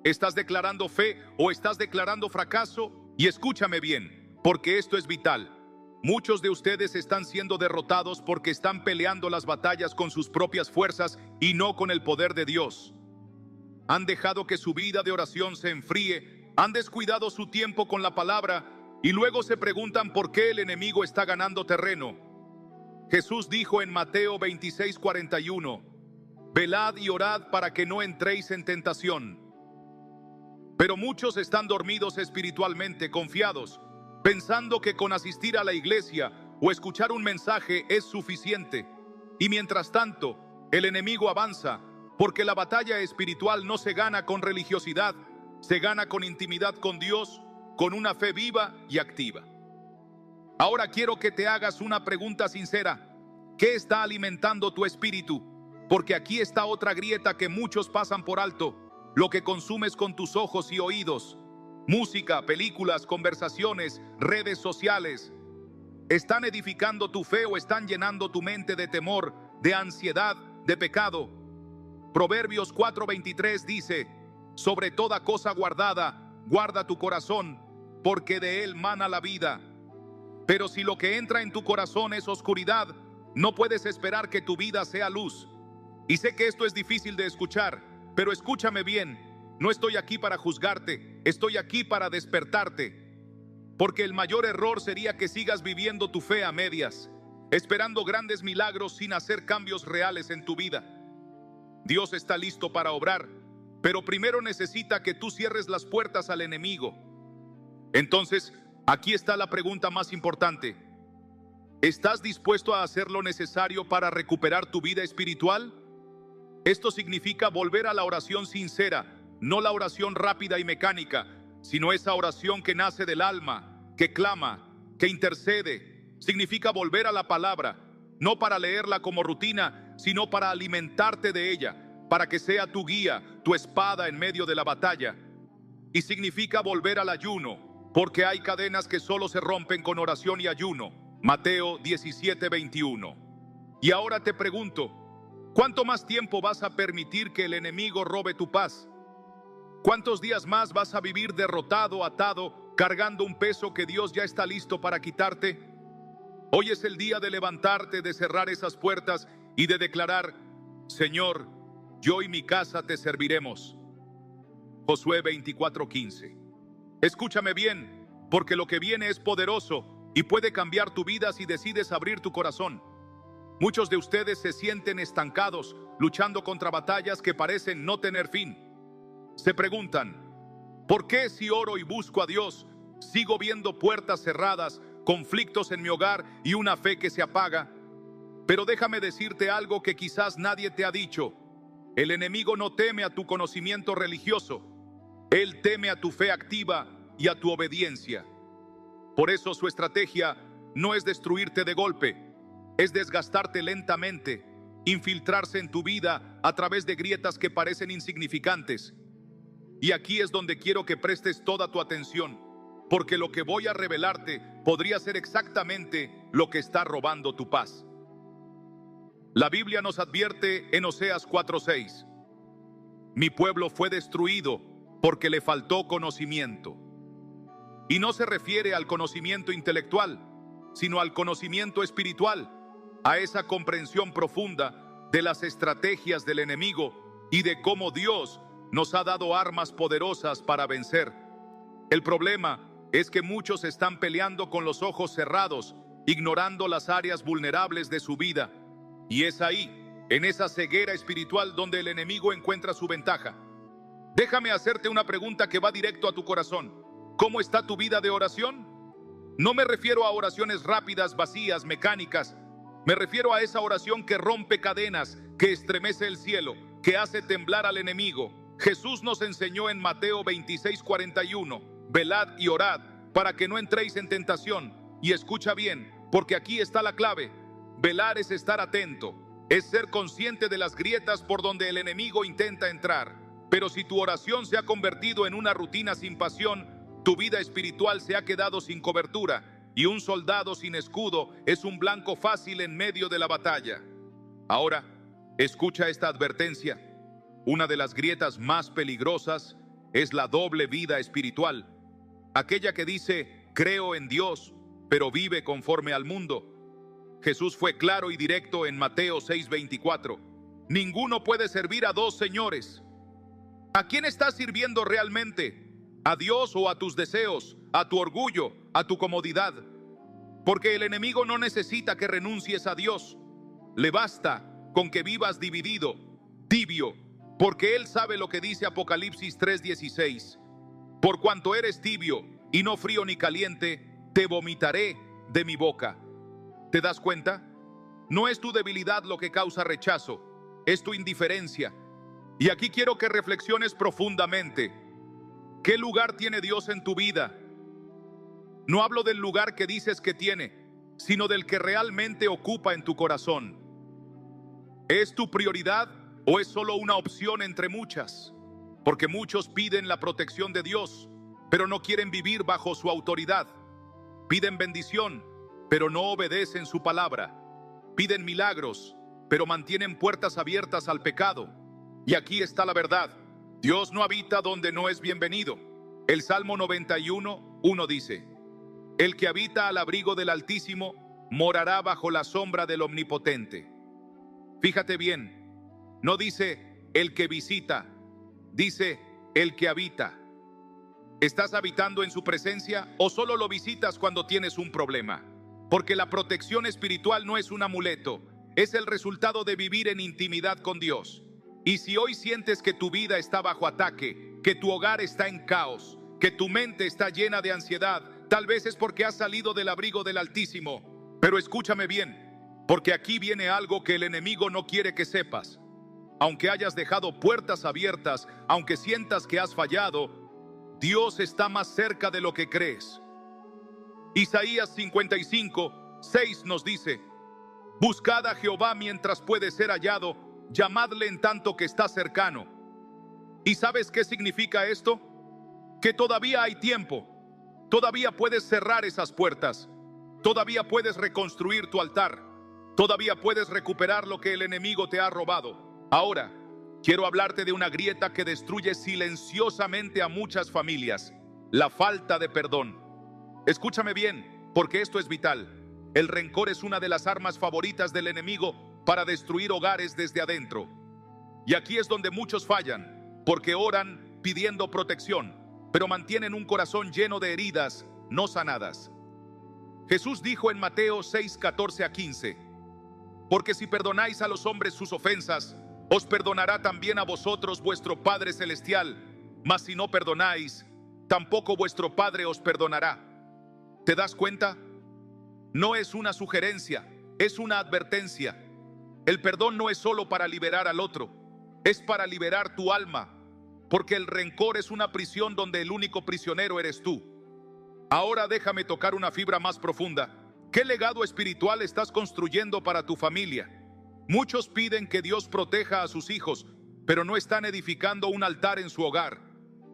¿Estás declarando fe o estás declarando fracaso? Y escúchame bien, porque esto es vital. Muchos de ustedes están siendo derrotados porque están peleando las batallas con sus propias fuerzas y no con el poder de Dios. Han dejado que su vida de oración se enfríe, han descuidado su tiempo con la palabra y luego se preguntan por qué el enemigo está ganando terreno. Jesús dijo en Mateo 26:41, velad y orad para que no entréis en tentación. Pero muchos están dormidos espiritualmente, confiados, pensando que con asistir a la iglesia o escuchar un mensaje es suficiente. Y mientras tanto, el enemigo avanza, porque la batalla espiritual no se gana con religiosidad, se gana con intimidad con Dios, con una fe viva y activa. Ahora quiero que te hagas una pregunta sincera: ¿qué está alimentando tu espíritu? Porque aquí está otra grieta que muchos pasan por alto: lo que consumes con tus ojos y oídos. Música, películas, conversaciones, redes sociales. ¿Están edificando tu fe o están llenando tu mente de temor, de ansiedad, de pecado? Proverbios 4:23 dice: sobre toda cosa guardada, guarda tu corazón, porque de él mana la vida. Pero si lo que entra en tu corazón es oscuridad, no puedes esperar que tu vida sea luz. Y sé que esto es difícil de escuchar, pero escúchame bien. No estoy aquí para juzgarte, estoy aquí para despertarte, porque el mayor error sería que sigas viviendo tu fe a medias, esperando grandes milagros sin hacer cambios reales en tu vida. Dios está listo para obrar, pero primero necesita que tú cierres las puertas al enemigo. Entonces, aquí está la pregunta más importante. ¿Estás dispuesto a hacer lo necesario para recuperar tu vida espiritual? Esto significa volver a la oración sincera, no la oración rápida y mecánica, sino esa oración que nace del alma, que clama, que intercede. Significa volver a la palabra, no para leerla como rutina, sino para alimentarte de ella, para que sea tu guía, tu espada en medio de la batalla. Y significa volver al ayuno, porque hay cadenas que solo se rompen con oración y ayuno. Mateo 17:21. Y ahora te pregunto, ¿cuánto más tiempo vas a permitir que el enemigo robe tu paz? ¿Cuántos días más vas a vivir derrotado, atado, cargando un peso que Dios ya está listo para quitarte? Hoy es el día de levantarte, de cerrar esas puertas y de declarar: Señor, yo y mi casa te serviremos. Josué 24:15. Escúchame bien, porque lo que viene es poderoso y puede cambiar tu vida si decides abrir tu corazón. Muchos de ustedes se sienten estancados, luchando contra batallas que parecen no tener fin. Se preguntan, ¿por qué si oro y busco a Dios, sigo viendo puertas cerradas, conflictos en mi hogar y una fe que se apaga? Pero déjame decirte algo que quizás nadie te ha dicho. El enemigo no teme a tu conocimiento religioso. Él teme a tu fe activa y a tu obediencia. Por eso su estrategia no es destruirte de golpe, es desgastarte lentamente, infiltrarse en tu vida a través de grietas que parecen insignificantes. Y aquí es donde quiero que prestes toda tu atención, porque lo que voy a revelarte podría ser exactamente lo que está robando tu paz. La Biblia nos advierte en Oseas 4:6: mi pueblo fue destruido porque le faltó conocimiento. Y no se refiere al conocimiento intelectual, sino al conocimiento espiritual, a esa comprensión profunda de las estrategias del enemigo y de cómo Dios nos ha dado armas poderosas para vencer. El problema es que muchos están peleando con los ojos cerrados, ignorando las áreas vulnerables de su vida. Y es ahí, en esa ceguera espiritual, donde el enemigo encuentra su ventaja. Déjame hacerte una pregunta que va directo a tu corazón. ¿Cómo está tu vida de oración? No me refiero a oraciones rápidas, vacías, mecánicas. Me refiero a esa oración que rompe cadenas, que estremece el cielo, que hace temblar al enemigo. Jesús nos enseñó en Mateo 26:41: velad y orad para que no entréis en tentación. Y escucha bien, porque aquí está la clave. Velar es estar atento, es ser consciente de las grietas por donde el enemigo intenta entrar. Pero si tu oración se ha convertido en una rutina sin pasión, tu vida espiritual se ha quedado sin cobertura, y un soldado sin escudo es un blanco fácil en medio de la batalla. Ahora, escucha esta advertencia. Una de las grietas más peligrosas es la doble vida espiritual. Aquella que dice, creo en Dios, pero vive conforme al mundo. Jesús fue claro y directo en Mateo 6:24. Ninguno puede servir a dos señores. ¿A quién estás sirviendo realmente? ¿A Dios o a tus deseos, a tu orgullo, a tu comodidad? Porque el enemigo no necesita que renuncies a Dios. Le basta con que vivas dividido, tibio, porque Él sabe lo que dice Apocalipsis 3:16. Por cuanto eres tibio y no frío ni caliente, te vomitaré de mi boca. ¿Te das cuenta? No es tu debilidad lo que causa rechazo, es tu indiferencia. Y aquí quiero que reflexiones profundamente. ¿Qué lugar tiene Dios en tu vida? No hablo del lugar que dices que tiene, sino del que realmente ocupa en tu corazón. ¿Es tu prioridad o es solo una opción entre muchas? Porque muchos piden la protección de Dios, pero no quieren vivir bajo su autoridad. Piden bendición, pero no obedecen su palabra. Piden milagros, pero mantienen puertas abiertas al pecado. Y aquí está la verdad. Dios no habita donde no es bienvenido. El Salmo 91:1 dice: el que habita al abrigo del Altísimo morará bajo la sombra del Omnipotente. Fíjate bien, no dice el que visita, dice el que habita. ¿Estás habitando en su presencia o solo lo visitas cuando tienes un problema? Porque la protección espiritual no es un amuleto, es el resultado de vivir en intimidad con Dios. Y si hoy sientes que tu vida está bajo ataque, que tu hogar está en caos, que tu mente está llena de ansiedad, tal vez es porque has salido del abrigo del Altísimo. Pero escúchame bien, porque aquí viene algo que el enemigo no quiere que sepas. Aunque hayas dejado puertas abiertas, aunque sientas que has fallado, Dios está más cerca de lo que crees. Isaías 55:6 nos dice: buscad a Jehová mientras puede ser hallado, llamadle en tanto que está cercano. ¿Y sabes qué significa esto? Que todavía hay tiempo, todavía puedes cerrar esas puertas, todavía puedes reconstruir tu altar, todavía puedes recuperar lo que el enemigo te ha robado. Ahora, quiero hablarte de una grieta que destruye silenciosamente a muchas familias: la falta de perdón. Escúchame bien, porque esto es vital. El rencor es una de las armas favoritas del enemigo para destruir hogares desde adentro. Y aquí es donde muchos fallan, porque oran pidiendo protección, pero mantienen un corazón lleno de heridas no sanadas. Jesús dijo en Mateo 6:14-15: porque si perdonáis a los hombres sus ofensas, os perdonará también a vosotros vuestro Padre Celestial. Mas si no perdonáis, tampoco vuestro Padre os perdonará. ¿Te das cuenta? No es una sugerencia, es una advertencia. El perdón no es solo para liberar al otro, es para liberar tu alma, porque el rencor es una prisión donde el único prisionero eres tú. Ahora déjame tocar una fibra más profunda. ¿Qué legado espiritual estás construyendo para tu familia? Muchos piden que Dios proteja a sus hijos, pero no están edificando un altar en su hogar.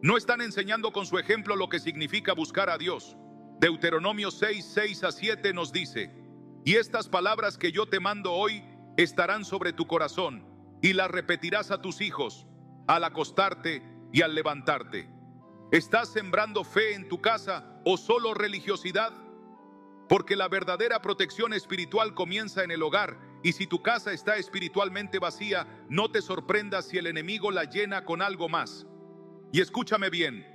No están enseñando con su ejemplo lo que significa buscar a Dios. Deuteronomio 6:6-7 nos dice: y estas palabras que yo te mando hoy estarán sobre tu corazón, y las repetirás a tus hijos, al acostarte y al levantarte. ¿Estás sembrando fe en tu casa o solo religiosidad? Porque la verdadera protección espiritual comienza en el hogar, y si tu casa está espiritualmente vacía, no te sorprendas si el enemigo la llena con algo más. Y escúchame bien,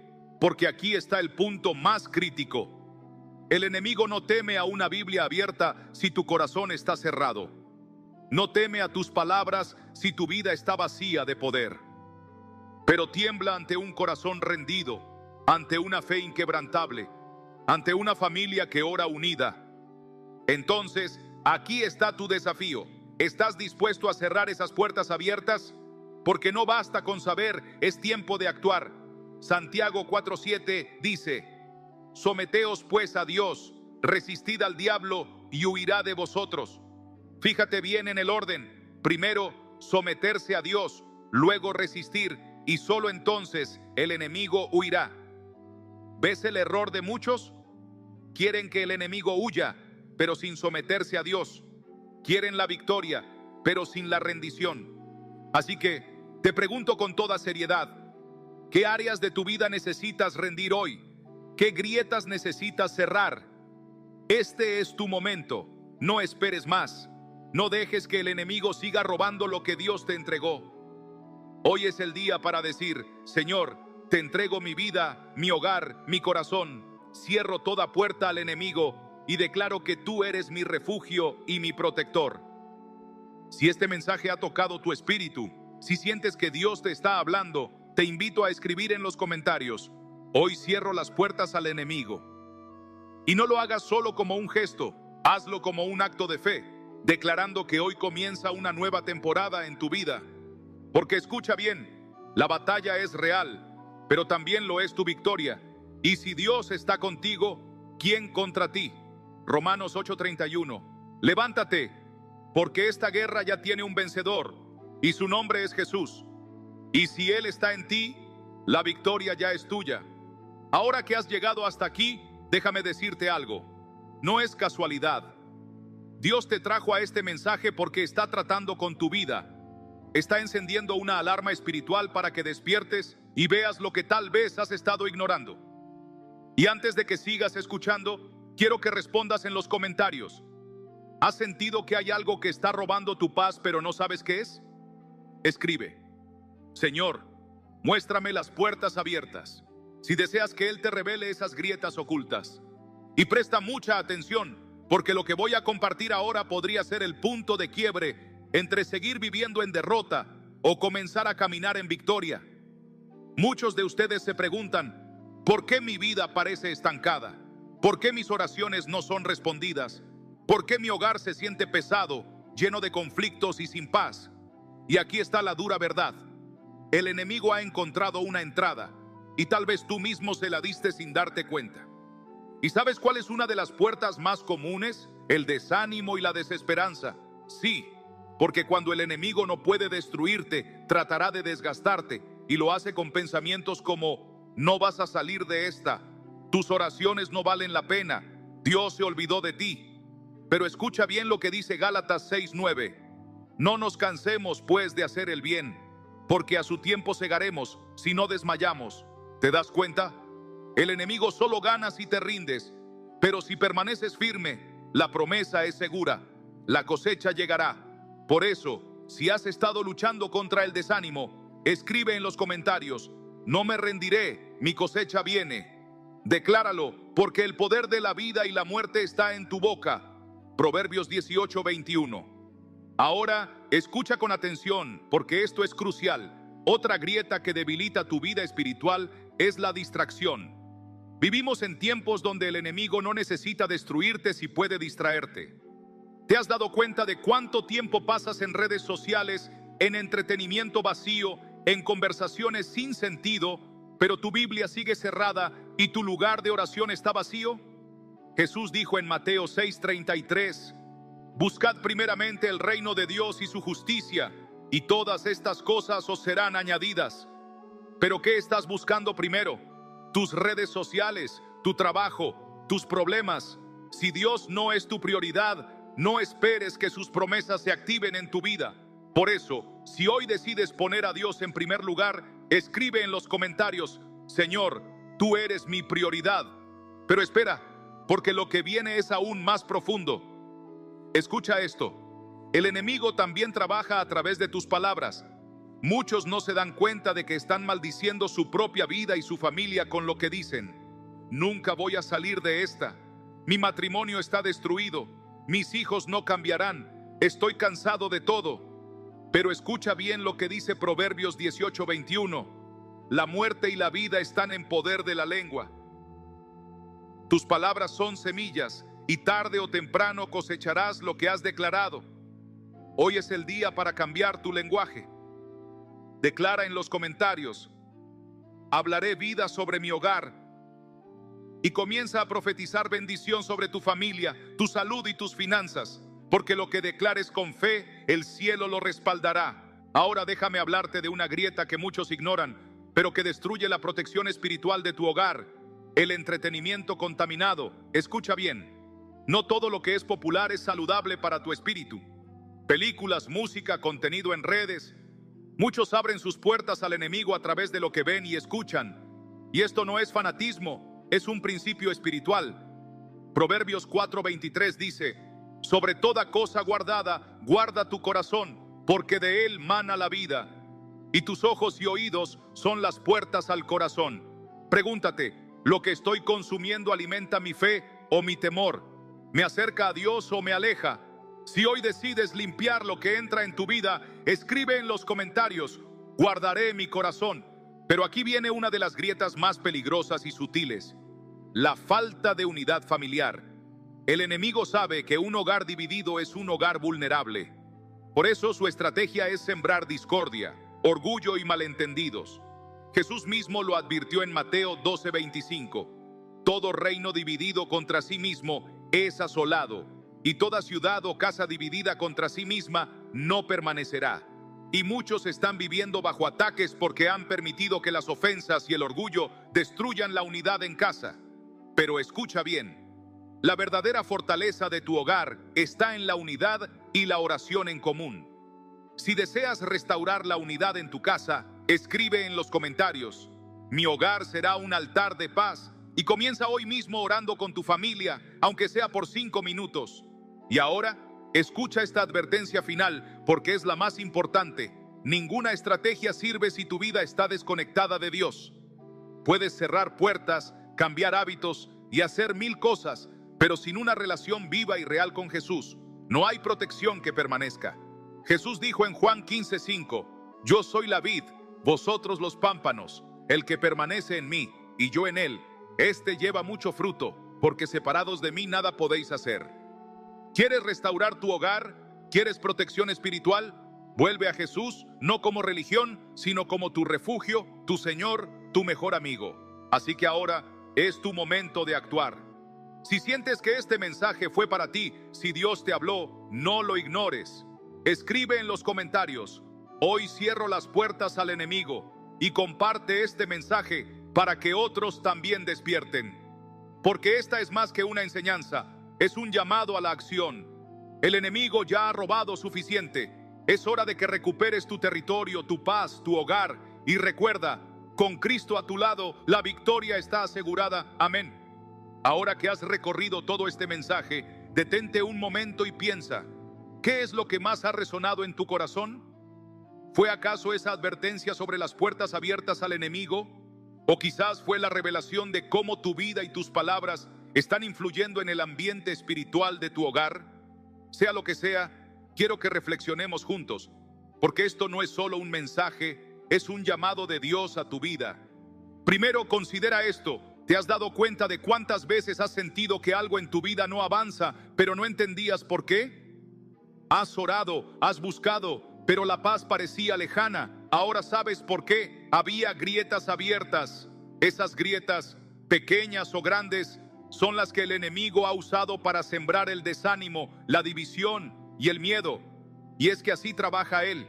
porque aquí está el punto más crítico. El enemigo no teme a una Biblia abierta si tu corazón está cerrado. No teme a tus palabras si tu vida está vacía de poder. Pero tiembla ante un corazón rendido, ante una fe inquebrantable, ante una familia que ora unida. Entonces, aquí está tu desafío. ¿Estás dispuesto a cerrar esas puertas abiertas? Porque no basta con saber, es tiempo de actuar. Santiago 4:7 dice: someteos pues a Dios, resistid al diablo y huirá de vosotros. Fíjate bien en el orden: primero someterse a Dios, luego resistir, y solo entonces el enemigo huirá. ¿Ves el error de muchos? Quieren que el enemigo huya, pero sin someterse a Dios. Quieren la victoria, pero sin la rendición. Así que te pregunto con toda seriedad: ¿qué áreas de tu vida necesitas rendir hoy? ¿Qué grietas necesitas cerrar? Este es tu momento. No esperes más. No dejes que el enemigo siga robando lo que Dios te entregó. Hoy es el día para decir: Señor, te entrego mi vida, mi hogar, mi corazón. Cierro toda puerta al enemigo y declaro que tú eres mi refugio y mi protector. Si este mensaje ha tocado tu espíritu, si sientes que Dios te está hablando, te invito a escribir en los comentarios: hoy cierro las puertas al enemigo. Y no lo hagas solo como un gesto, hazlo como un acto de fe, declarando que hoy comienza una nueva temporada en tu vida. Porque escucha bien, la batalla es real, pero también lo es tu victoria. Y si Dios está contigo, ¿quién contra ti? Romanos 8:31. Levántate, porque esta guerra ya tiene un vencedor, y su nombre es Jesús. Y si Él está en ti, la victoria ya es tuya. Ahora que has llegado hasta aquí, déjame decirte algo. No es casualidad. Dios te trajo a este mensaje porque está tratando con tu vida. Está encendiendo una alarma espiritual para que despiertes y veas lo que tal vez has estado ignorando. Y antes de que sigas escuchando, quiero que respondas en los comentarios. ¿Has sentido que hay algo que está robando tu paz pero no sabes qué es? Escribe: Señor, muéstrame las puertas abiertas. si deseas que Él te revele esas grietas ocultas. Y presta mucha atención, porque lo que voy a compartir ahora podría ser el punto de quiebre entre seguir viviendo en derrota o comenzar a caminar en victoria. Muchos de ustedes se preguntan, ¿por qué mi vida parece estancada? ¿Por qué mis oraciones no son respondidas? ¿Por qué mi hogar se siente pesado, lleno de conflictos y sin paz? Y aquí está la dura verdad. El enemigo ha encontrado una entrada, y tal vez tú mismo se la diste sin darte cuenta. ¿Y sabes cuál es una de las puertas más comunes? El desánimo y la desesperanza. Sí, porque cuando el enemigo no puede destruirte, tratará de desgastarte, y lo hace con pensamientos como: no vas a salir de esta, tus oraciones no valen la pena, Dios se olvidó de ti. Pero escucha bien lo que dice Gálatas 6:9. No nos cansemos pues de hacer el bien, porque a su tiempo segaremos si no desmayamos. ¿Te das cuenta? El enemigo solo gana si te rindes, pero si permaneces firme, la promesa es segura, la cosecha llegará. Por eso, si has estado luchando contra el desánimo, escribe en los comentarios: no me rendiré, mi cosecha viene. Decláralo, porque el poder de la vida y la muerte está en tu boca. Proverbios 18:21. Ahora, escucha con atención, porque esto es crucial. Otra grieta que debilita tu vida espiritual es la distracción. Vivimos en tiempos donde el enemigo no necesita destruirte si puede distraerte. ¿Te has dado cuenta de cuánto tiempo pasas en redes sociales, en entretenimiento vacío, en conversaciones sin sentido, pero tu Biblia sigue cerrada y tu lugar de oración está vacío? Jesús dijo en Mateo 6:33, buscad primeramente el reino de Dios y su justicia, y todas estas cosas os serán añadidas. ¿Pero qué estás buscando primero? ¿Tus redes sociales, tu trabajo, tus problemas? Si Dios no es tu prioridad, no esperes que sus promesas se activen en tu vida. Por eso, si hoy decides poner a Dios en primer lugar, escribe en los comentarios: Señor, tú eres mi prioridad. Pero espera, porque lo que viene es aún más profundo. Escucha esto. El enemigo también trabaja a través de tus palabras. Muchos no se dan cuenta de que están maldiciendo su propia vida y su familia con lo que dicen: nunca voy a salir de esta. Mi matrimonio está destruido. Mis hijos no cambiarán. Estoy cansado de todo. Pero escucha bien lo que dice Proverbios 18:21. La muerte y la vida están en poder de la lengua. Tus palabras son semillas, y tarde o temprano cosecharás lo que has declarado. Hoy es el día para cambiar tu lenguaje. Declara en los comentarios: hablaré vida sobre mi hogar. Y comienza a profetizar bendición sobre tu familia, tu salud y tus finanzas, porque lo que declares con fe, el cielo lo respaldará. Ahora déjame hablarte de una grieta que muchos ignoran, pero que destruye la protección espiritual de tu hogar: el entretenimiento contaminado. Escucha bien, no todo lo que es popular es saludable para tu espíritu. Películas, música, contenido en redes. Muchos abren sus puertas al enemigo a través de lo que ven y escuchan. Y esto no es fanatismo, es un principio espiritual. Proverbios 4:23 dice: sobre toda cosa guardada, guarda tu corazón, porque de él mana la vida. Y tus ojos y oídos son las puertas al corazón. Pregúntate: ¿lo que estoy consumiendo alimenta mi fe o mi temor? ¿Me acerca a Dios o me aleja? Si hoy decides limpiar lo que entra en tu vida, escribe en los comentarios: guardaré mi corazón. Pero aquí viene una de las grietas más peligrosas y sutiles: la falta de unidad familiar. El enemigo sabe que un hogar dividido es un hogar vulnerable. Por eso su estrategia es sembrar discordia, orgullo y malentendidos. Jesús mismo lo advirtió en Mateo 12:25. Todo reino dividido contra sí mismo es asolado, y toda ciudad o casa dividida contra sí misma no permanecerá. Y muchos están viviendo bajo ataques porque han permitido que las ofensas y el orgullo destruyan la unidad en casa. Pero escucha bien, la verdadera fortaleza de tu hogar está en la unidad y la oración en común. Si deseas restaurar la unidad en tu casa, escribe en los comentarios: mi hogar será un altar de paz, y comienza hoy mismo orando con tu familia, aunque sea por 5 minutos. Y ahora, escucha esta advertencia final, porque es la más importante. Ninguna estrategia sirve si tu vida está desconectada de Dios. Puedes cerrar puertas, cambiar hábitos y hacer mil cosas, pero sin una relación viva y real con Jesús, no hay protección que permanezca. Jesús dijo en Juan 15:5, yo soy la vid, vosotros los pámpanos. El que permanece en mí y yo en él, este lleva mucho fruto, porque separados de mí nada podéis hacer. ¿Quieres restaurar tu hogar? ¿Quieres protección espiritual? Vuelve a Jesús, no como religión, sino como tu refugio, tu Señor, tu mejor amigo. Así que ahora es tu momento de actuar. Si sientes que este mensaje fue para ti, si Dios te habló, no lo ignores. Escribe en los comentarios, hoy cierro las puertas al enemigo, y comparte este mensaje para que otros también despierten. Porque esta es más que una enseñanza, es un llamado a la acción. El enemigo ya ha robado suficiente. Es hora de que recuperes tu territorio, tu paz, tu hogar. Y recuerda, con Cristo a tu lado, la victoria está asegurada. Amén. Ahora que has recorrido todo este mensaje, detente un momento y piensa, ¿qué es lo que más ha resonado en tu corazón? ¿Fue acaso esa advertencia sobre las puertas abiertas al enemigo? ¿O quizás fue la revelación de cómo tu vida y tus palabras están influyendo en el ambiente espiritual de tu hogar? Sea lo que sea, quiero que reflexionemos juntos, porque esto no es solo un mensaje, es un llamado de Dios a tu vida. Primero, considera esto. ¿Te has dado cuenta de cuántas veces has sentido que algo en tu vida no avanza, pero no entendías por qué? Has orado, has buscado, pero la paz parecía lejana. Ahora sabes por qué. Había grietas abiertas. Esas grietas, pequeñas o grandes, son las que el enemigo ha usado para sembrar el desánimo, la división y el miedo. Y es que así trabaja él,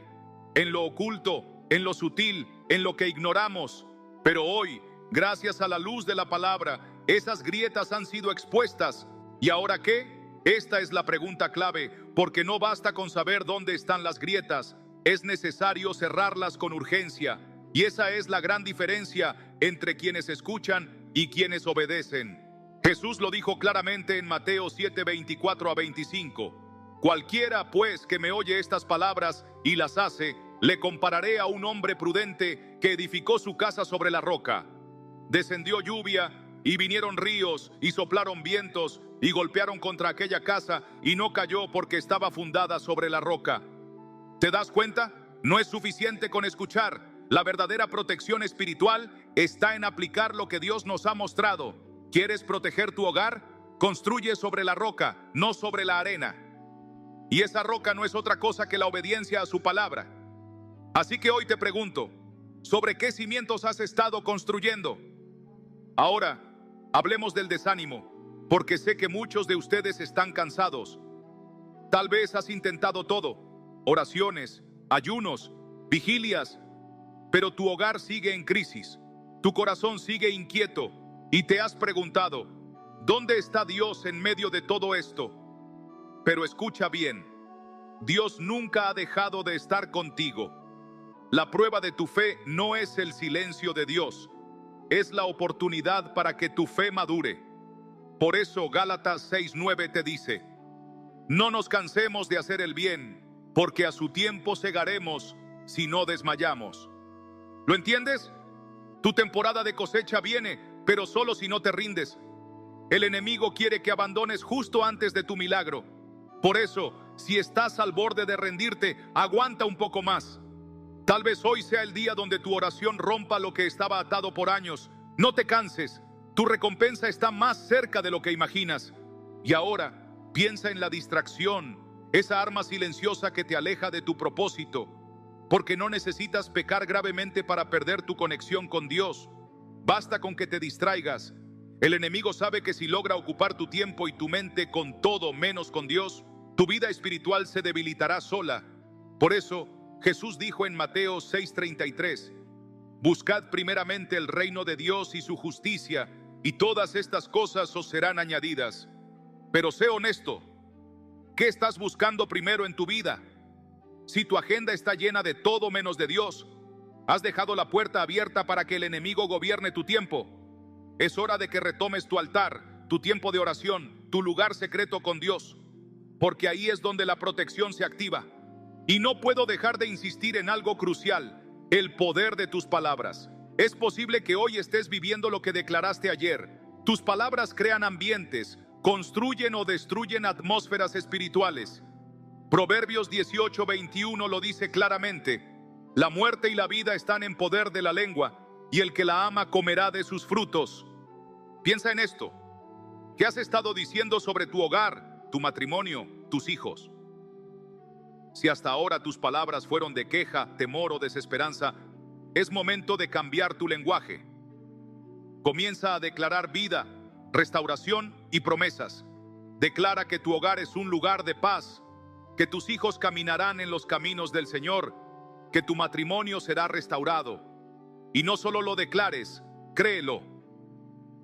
en lo oculto, en lo sutil, en lo que ignoramos. Pero hoy, gracias a la luz de la palabra, esas grietas han sido expuestas. ¿Y ahora qué? Esta es la pregunta clave, porque no basta con saber dónde están las grietas, es necesario cerrarlas con urgencia. Y esa es la gran diferencia entre quienes escuchan y quienes obedecen. Jesús lo dijo claramente en Mateo 7:24-25. Cualquiera, pues, que me oye estas palabras y las hace, le compararé a un hombre prudente que edificó su casa sobre la roca. Descendió lluvia y vinieron ríos y soplaron vientos y golpearon contra aquella casa y no cayó porque estaba fundada sobre la roca. ¿Te das cuenta? No es suficiente con escuchar. La verdadera protección espiritual está en aplicar lo que Dios nos ha mostrado. ¿Quieres proteger tu hogar? Construye sobre la roca, no sobre la arena. Y esa roca no es otra cosa que la obediencia a su palabra. Así que hoy te pregunto, ¿sobre qué cimientos has estado construyendo? Ahora, hablemos del desánimo, porque sé que muchos de ustedes están cansados. Tal vez has intentado todo, oraciones, ayunos, vigilias, pero tu hogar sigue en crisis, tu corazón sigue inquieto y te has preguntado, ¿dónde está Dios en medio de todo esto? Pero escucha bien, Dios nunca ha dejado de estar contigo. La prueba de tu fe no es el silencio de Dios, es la oportunidad para que tu fe madure. Por eso Gálatas 6:9 te dice, no nos cansemos de hacer el bien, porque a su tiempo segaremos si no desmayamos. ¿Lo entiendes? Tu temporada de cosecha viene, pero solo si no te rindes. El enemigo quiere que abandones justo antes de tu milagro. Por eso, si estás al borde de rendirte, aguanta un poco más. Tal vez hoy sea el día donde tu oración rompa lo que estaba atado por años. No te canses, tu recompensa está más cerca de lo que imaginas. Y ahora, piensa en la distracción, esa arma silenciosa que te aleja de tu propósito, porque no necesitas pecar gravemente para perder tu conexión con Dios. Basta con que te distraigas. El enemigo sabe que si logra ocupar tu tiempo y tu mente con todo menos con Dios, tu vida espiritual se debilitará sola. Por eso, Jesús dijo en Mateo 6:33, buscad primeramente el reino de Dios y su justicia, y todas estas cosas os serán añadidas. Pero sé honesto, ¿qué estás buscando primero en tu vida? Si tu agenda está llena de todo menos de Dios, has dejado la puerta abierta para que el enemigo gobierne tu tiempo. Es hora de que retomes tu altar, tu tiempo de oración, tu lugar secreto con Dios, porque ahí es donde la protección se activa. Y no puedo dejar de insistir en algo crucial, el poder de tus palabras. Es posible que hoy estés viviendo lo que declaraste ayer. Tus palabras crean ambientes, construyen o destruyen atmósferas espirituales. Proverbios 18:21 lo dice claramente: la muerte y la vida están en poder de la lengua, y el que la ama comerá de sus frutos. Piensa en esto. ¿Qué has estado diciendo sobre tu hogar, tu matrimonio, tus hijos? Si hasta ahora tus palabras fueron de queja, temor o desesperanza, es momento de cambiar tu lenguaje. Comienza a declarar vida, restauración y promesas. Declara que tu hogar es un lugar de paz, que tus hijos caminarán en los caminos del Señor, que tu matrimonio será restaurado. Y no solo lo declares, créelo.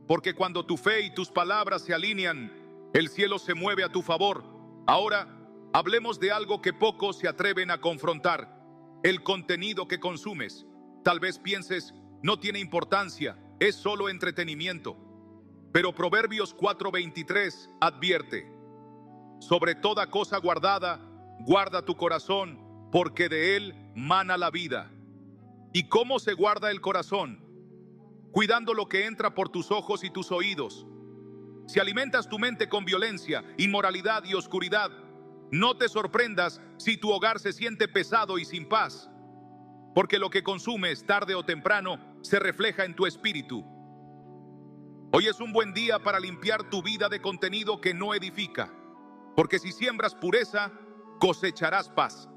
Porque cuando tu fe y tus palabras se alinean, el cielo se mueve a tu favor. Ahora, hablemos de algo que pocos se atreven a confrontar: el contenido que consumes. Tal vez pienses, no tiene importancia, es solo entretenimiento. Pero Proverbios 4:23 advierte: sobre toda cosa guardada, guarda tu corazón, porque de él mana la vida. ¿Y cómo se guarda el corazón? Cuidando lo que entra por tus ojos y tus oídos. Si alimentas tu mente con violencia, inmoralidad y oscuridad, no te sorprendas si tu hogar se siente pesado y sin paz, porque lo que consumes tarde o temprano se refleja en tu espíritu. Hoy es un buen día para limpiar tu vida de contenido que no edifica, porque si siembras pureza, cosecharás paz.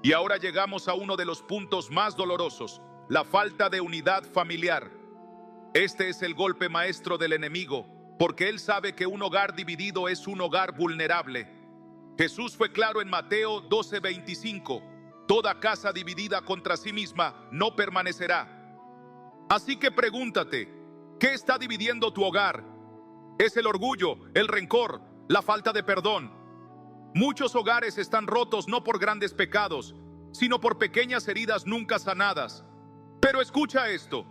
Y ahora llegamos a uno de los puntos más dolorosos: la falta de unidad familiar. Este es el golpe maestro del enemigo, porque él sabe que un hogar dividido es un hogar vulnerable. Jesús fue claro en Mateo 12:25: toda casa dividida contra sí misma no permanecerá. Así que pregúntate, ¿qué está dividiendo tu hogar? ¿Es el orgullo, el rencor, la falta de perdón? Muchos hogares están rotos no por grandes pecados, sino por pequeñas heridas nunca sanadas. Pero escucha esto: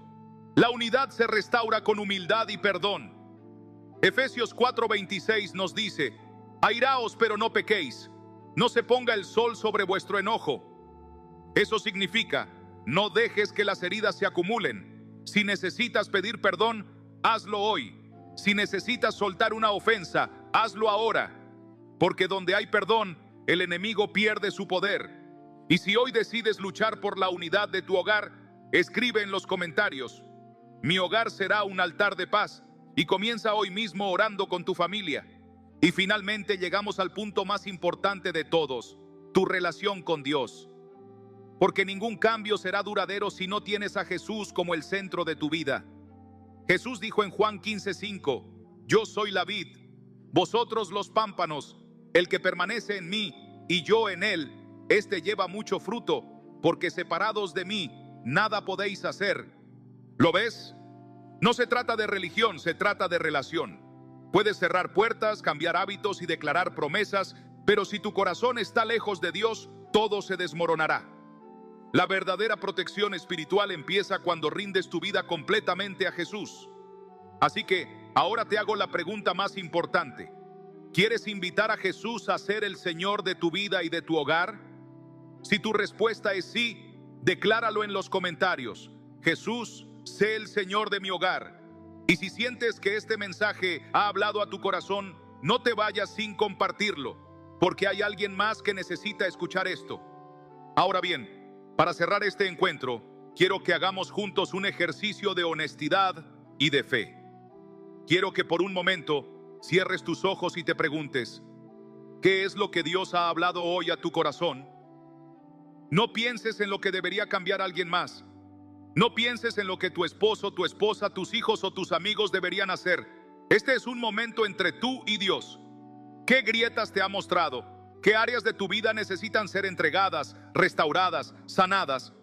la unidad se restaura con humildad y perdón. Efesios 4:26 nos dice: airaos, pero no pequéis. No se ponga el sol sobre vuestro enojo. Eso significa: no dejes que las heridas se acumulen. Si necesitas pedir perdón, hazlo hoy. Si necesitas soltar una ofensa, hazlo ahora. Porque donde hay perdón, el enemigo pierde su poder. Y si hoy decides luchar por la unidad de tu hogar, escribe en los comentarios: mi hogar será un altar de paz. Y comienza hoy mismo orando con tu familia. Y finalmente llegamos al punto más importante de todos: tu relación con Dios. Porque ningún cambio será duradero si no tienes a Jesús como el centro de tu vida. Jesús dijo en Juan 15:5: yo soy la vid, vosotros los pámpanos. El que permanece en mí y yo en él, este lleva mucho fruto, porque separados de mí nada podéis hacer. ¿Lo ves? No se trata de religión, se trata de relación. Puedes cerrar puertas, cambiar hábitos y declarar promesas, pero si tu corazón está lejos de Dios, todo se desmoronará. La verdadera protección espiritual empieza cuando rindes tu vida completamente a Jesús. Así que ahora te hago la pregunta más importante: ¿quieres invitar a Jesús a ser el Señor de tu vida y de tu hogar? Si tu respuesta es sí, decláralo en los comentarios: Jesús, sé el Señor de mi hogar. Y si sientes que este mensaje ha hablado a tu corazón, no te vayas sin compartirlo, porque hay alguien más que necesita escuchar esto. Ahora bien, para cerrar este encuentro, quiero que hagamos juntos un ejercicio de honestidad y de fe. Quiero que por un momento cierres tus ojos y te preguntes: ¿qué es lo que Dios ha hablado hoy a tu corazón? No pienses en lo que debería cambiar alguien más. No pienses en lo que tu esposo, tu esposa, tus hijos o tus amigos deberían hacer. Este es un momento entre tú y Dios. ¿Qué grietas te ha mostrado? ¿Qué áreas de tu vida necesitan ser entregadas, restauradas, sanadas?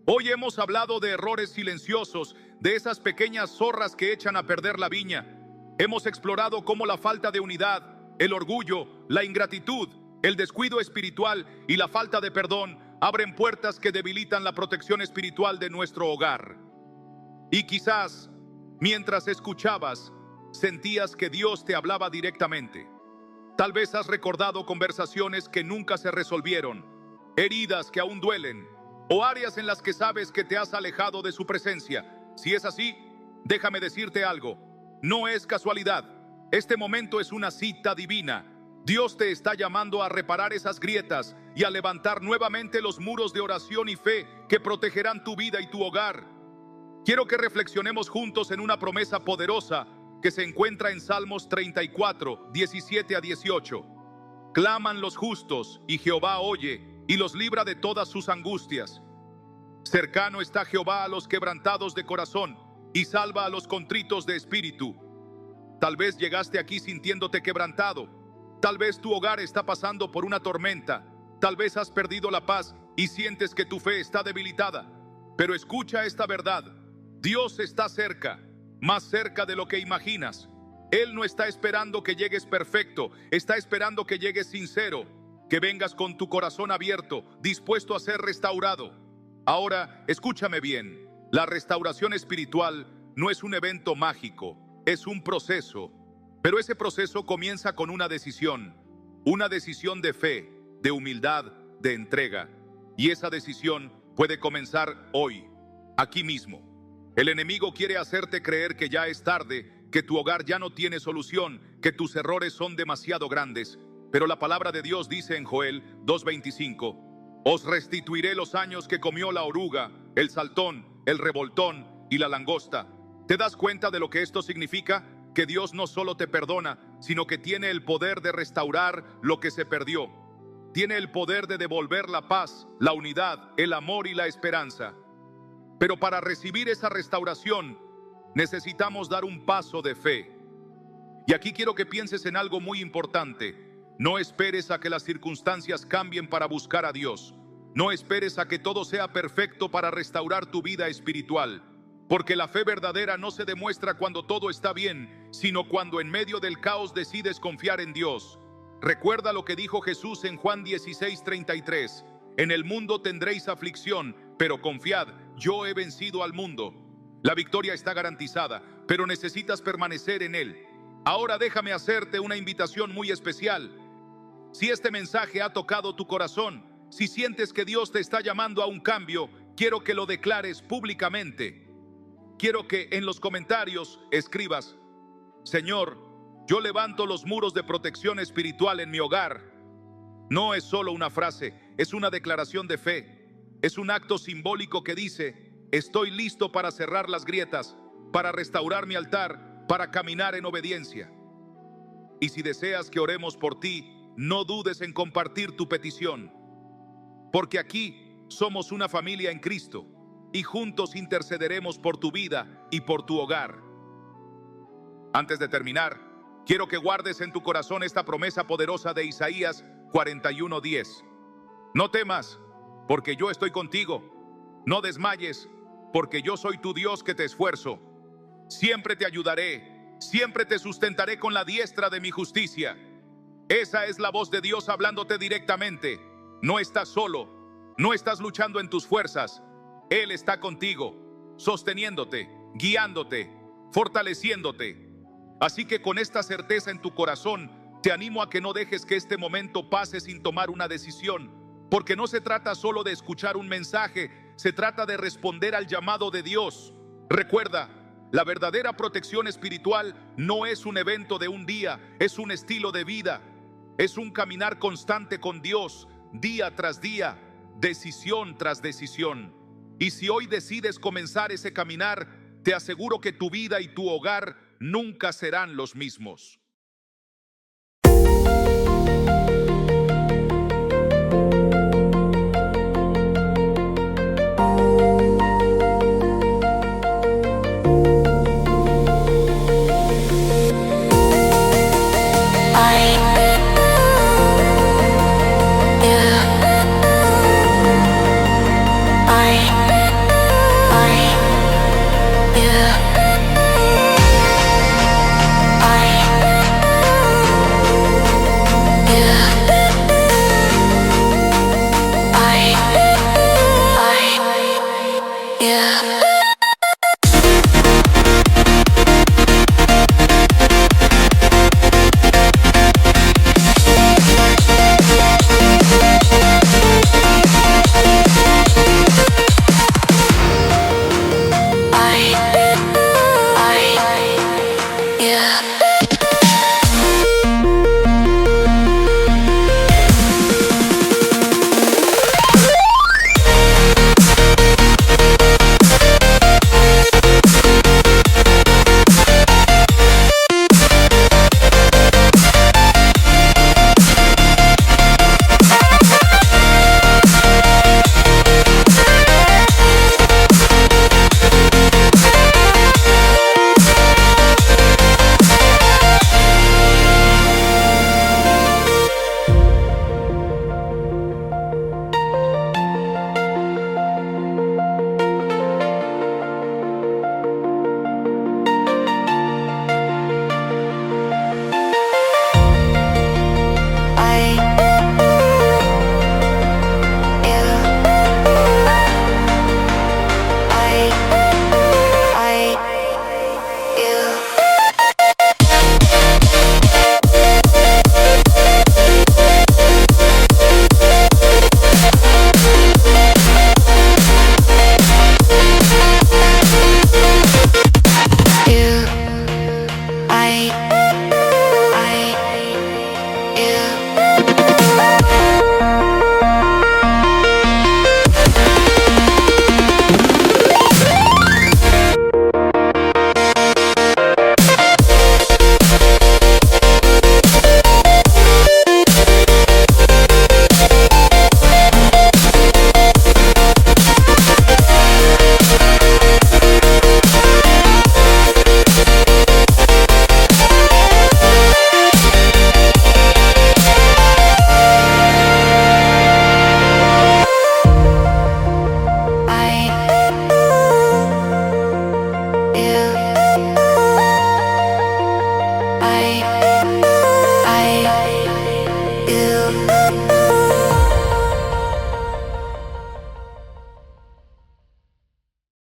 Hoy hemos hablado de errores silenciosos, de esas pequeñas zorras que echan a perder la viña. Hemos explorado cómo la falta de unidad, el orgullo, la ingratitud, el descuido espiritual y la falta de perdón abren puertas que debilitan la protección espiritual de nuestro hogar. Y quizás, mientras escuchabas, sentías que Dios te hablaba directamente. Tal vez has recordado conversaciones que nunca se resolvieron, heridas que aún duelen, ¿O áreas en las que sabes que te has alejado de su presencia? Si es así, déjame decirte algo. No es casualidad. Este momento es una cita divina. Dios te está llamando a reparar esas grietas y a levantar nuevamente los muros de oración y fe que protegerán tu vida y tu hogar. Quiero que reflexionemos juntos en una promesa poderosa que se encuentra en Salmos 34, 17 a 18. Claman los justos, y Jehová oye, y los libra de todas sus angustias. Cercano está Jehová a los quebrantados de corazón, y salva a los contritos de espíritu. Tal vez llegaste aquí sintiéndote quebrantado. Tal vez tu hogar está pasando por una tormenta. Tal vez has perdido la paz y sientes que tu fe está debilitada. Pero escucha esta verdad. Dios está cerca, más cerca de lo que imaginas. Él no está esperando que llegues perfecto, está esperando que llegues sincero, que vengas con tu corazón abierto, dispuesto a ser restaurado. Ahora, escúchame bien, la restauración espiritual no es un evento mágico, es un proceso, pero ese proceso comienza con una decisión de fe, de humildad, de entrega, y esa decisión puede comenzar hoy, aquí mismo. El enemigo quiere hacerte creer que ya es tarde, que tu hogar ya no tiene solución, que tus errores son demasiado grandes. Pero la palabra de Dios dice en Joel 2:25, os restituiré los años que comió la oruga, el saltón, el revoltón y la langosta. ¿Te das cuenta de lo que esto significa? Que Dios no solo te perdona, sino que tiene el poder de restaurar lo que se perdió. Tiene el poder de devolver la paz, la unidad, el amor y la esperanza. Pero para recibir esa restauración, necesitamos dar un paso de fe. Y aquí quiero que pienses en algo muy importante. No esperes a que las circunstancias cambien para buscar a Dios. No esperes a que todo sea perfecto para restaurar tu vida espiritual. Porque la fe verdadera no se demuestra cuando todo está bien, sino cuando en medio del caos decides confiar en Dios. Recuerda lo que dijo Jesús en Juan 16:33. En el mundo tendréis aflicción, pero confiad, yo he vencido al mundo. La victoria está garantizada, pero necesitas permanecer en él. Ahora déjame hacerte una invitación muy especial. Si este mensaje ha tocado tu corazón, si sientes que Dios te está llamando a un cambio, quiero que lo declares públicamente. Quiero que en los comentarios escribas: Señor, yo levanto los muros de protección espiritual en mi hogar. No es solo una frase, es una declaración de fe. Es un acto simbólico que dice: estoy listo para cerrar las grietas, para restaurar mi altar, para caminar en obediencia. Y si deseas que oremos por ti, no dudes en compartir tu petición. Porque aquí somos una familia en Cristo y juntos intercederemos por tu vida y por tu hogar. Antes de terminar, quiero que guardes en tu corazón esta promesa poderosa de Isaías 41:10. No temas, porque yo estoy contigo. No desmayes, porque yo soy tu Dios que te esfuerzo. Siempre te ayudaré, siempre te sustentaré con la diestra de mi justicia. Esa es la voz de Dios hablándote directamente. No estás solo, no estás luchando en tus fuerzas. Él está contigo, sosteniéndote, guiándote, fortaleciéndote. Así que con esta certeza en tu corazón, te animo a que no dejes que este momento pase sin tomar una decisión, porque no se trata solo de escuchar un mensaje, se trata de responder al llamado de Dios. Recuerda, la verdadera protección espiritual no es un evento de un día, es un estilo de vida, es un caminar constante con Dios, día tras día, decisión tras decisión. Y si hoy decides comenzar ese caminar, te aseguro que tu vida y tu hogar nunca serán los mismos.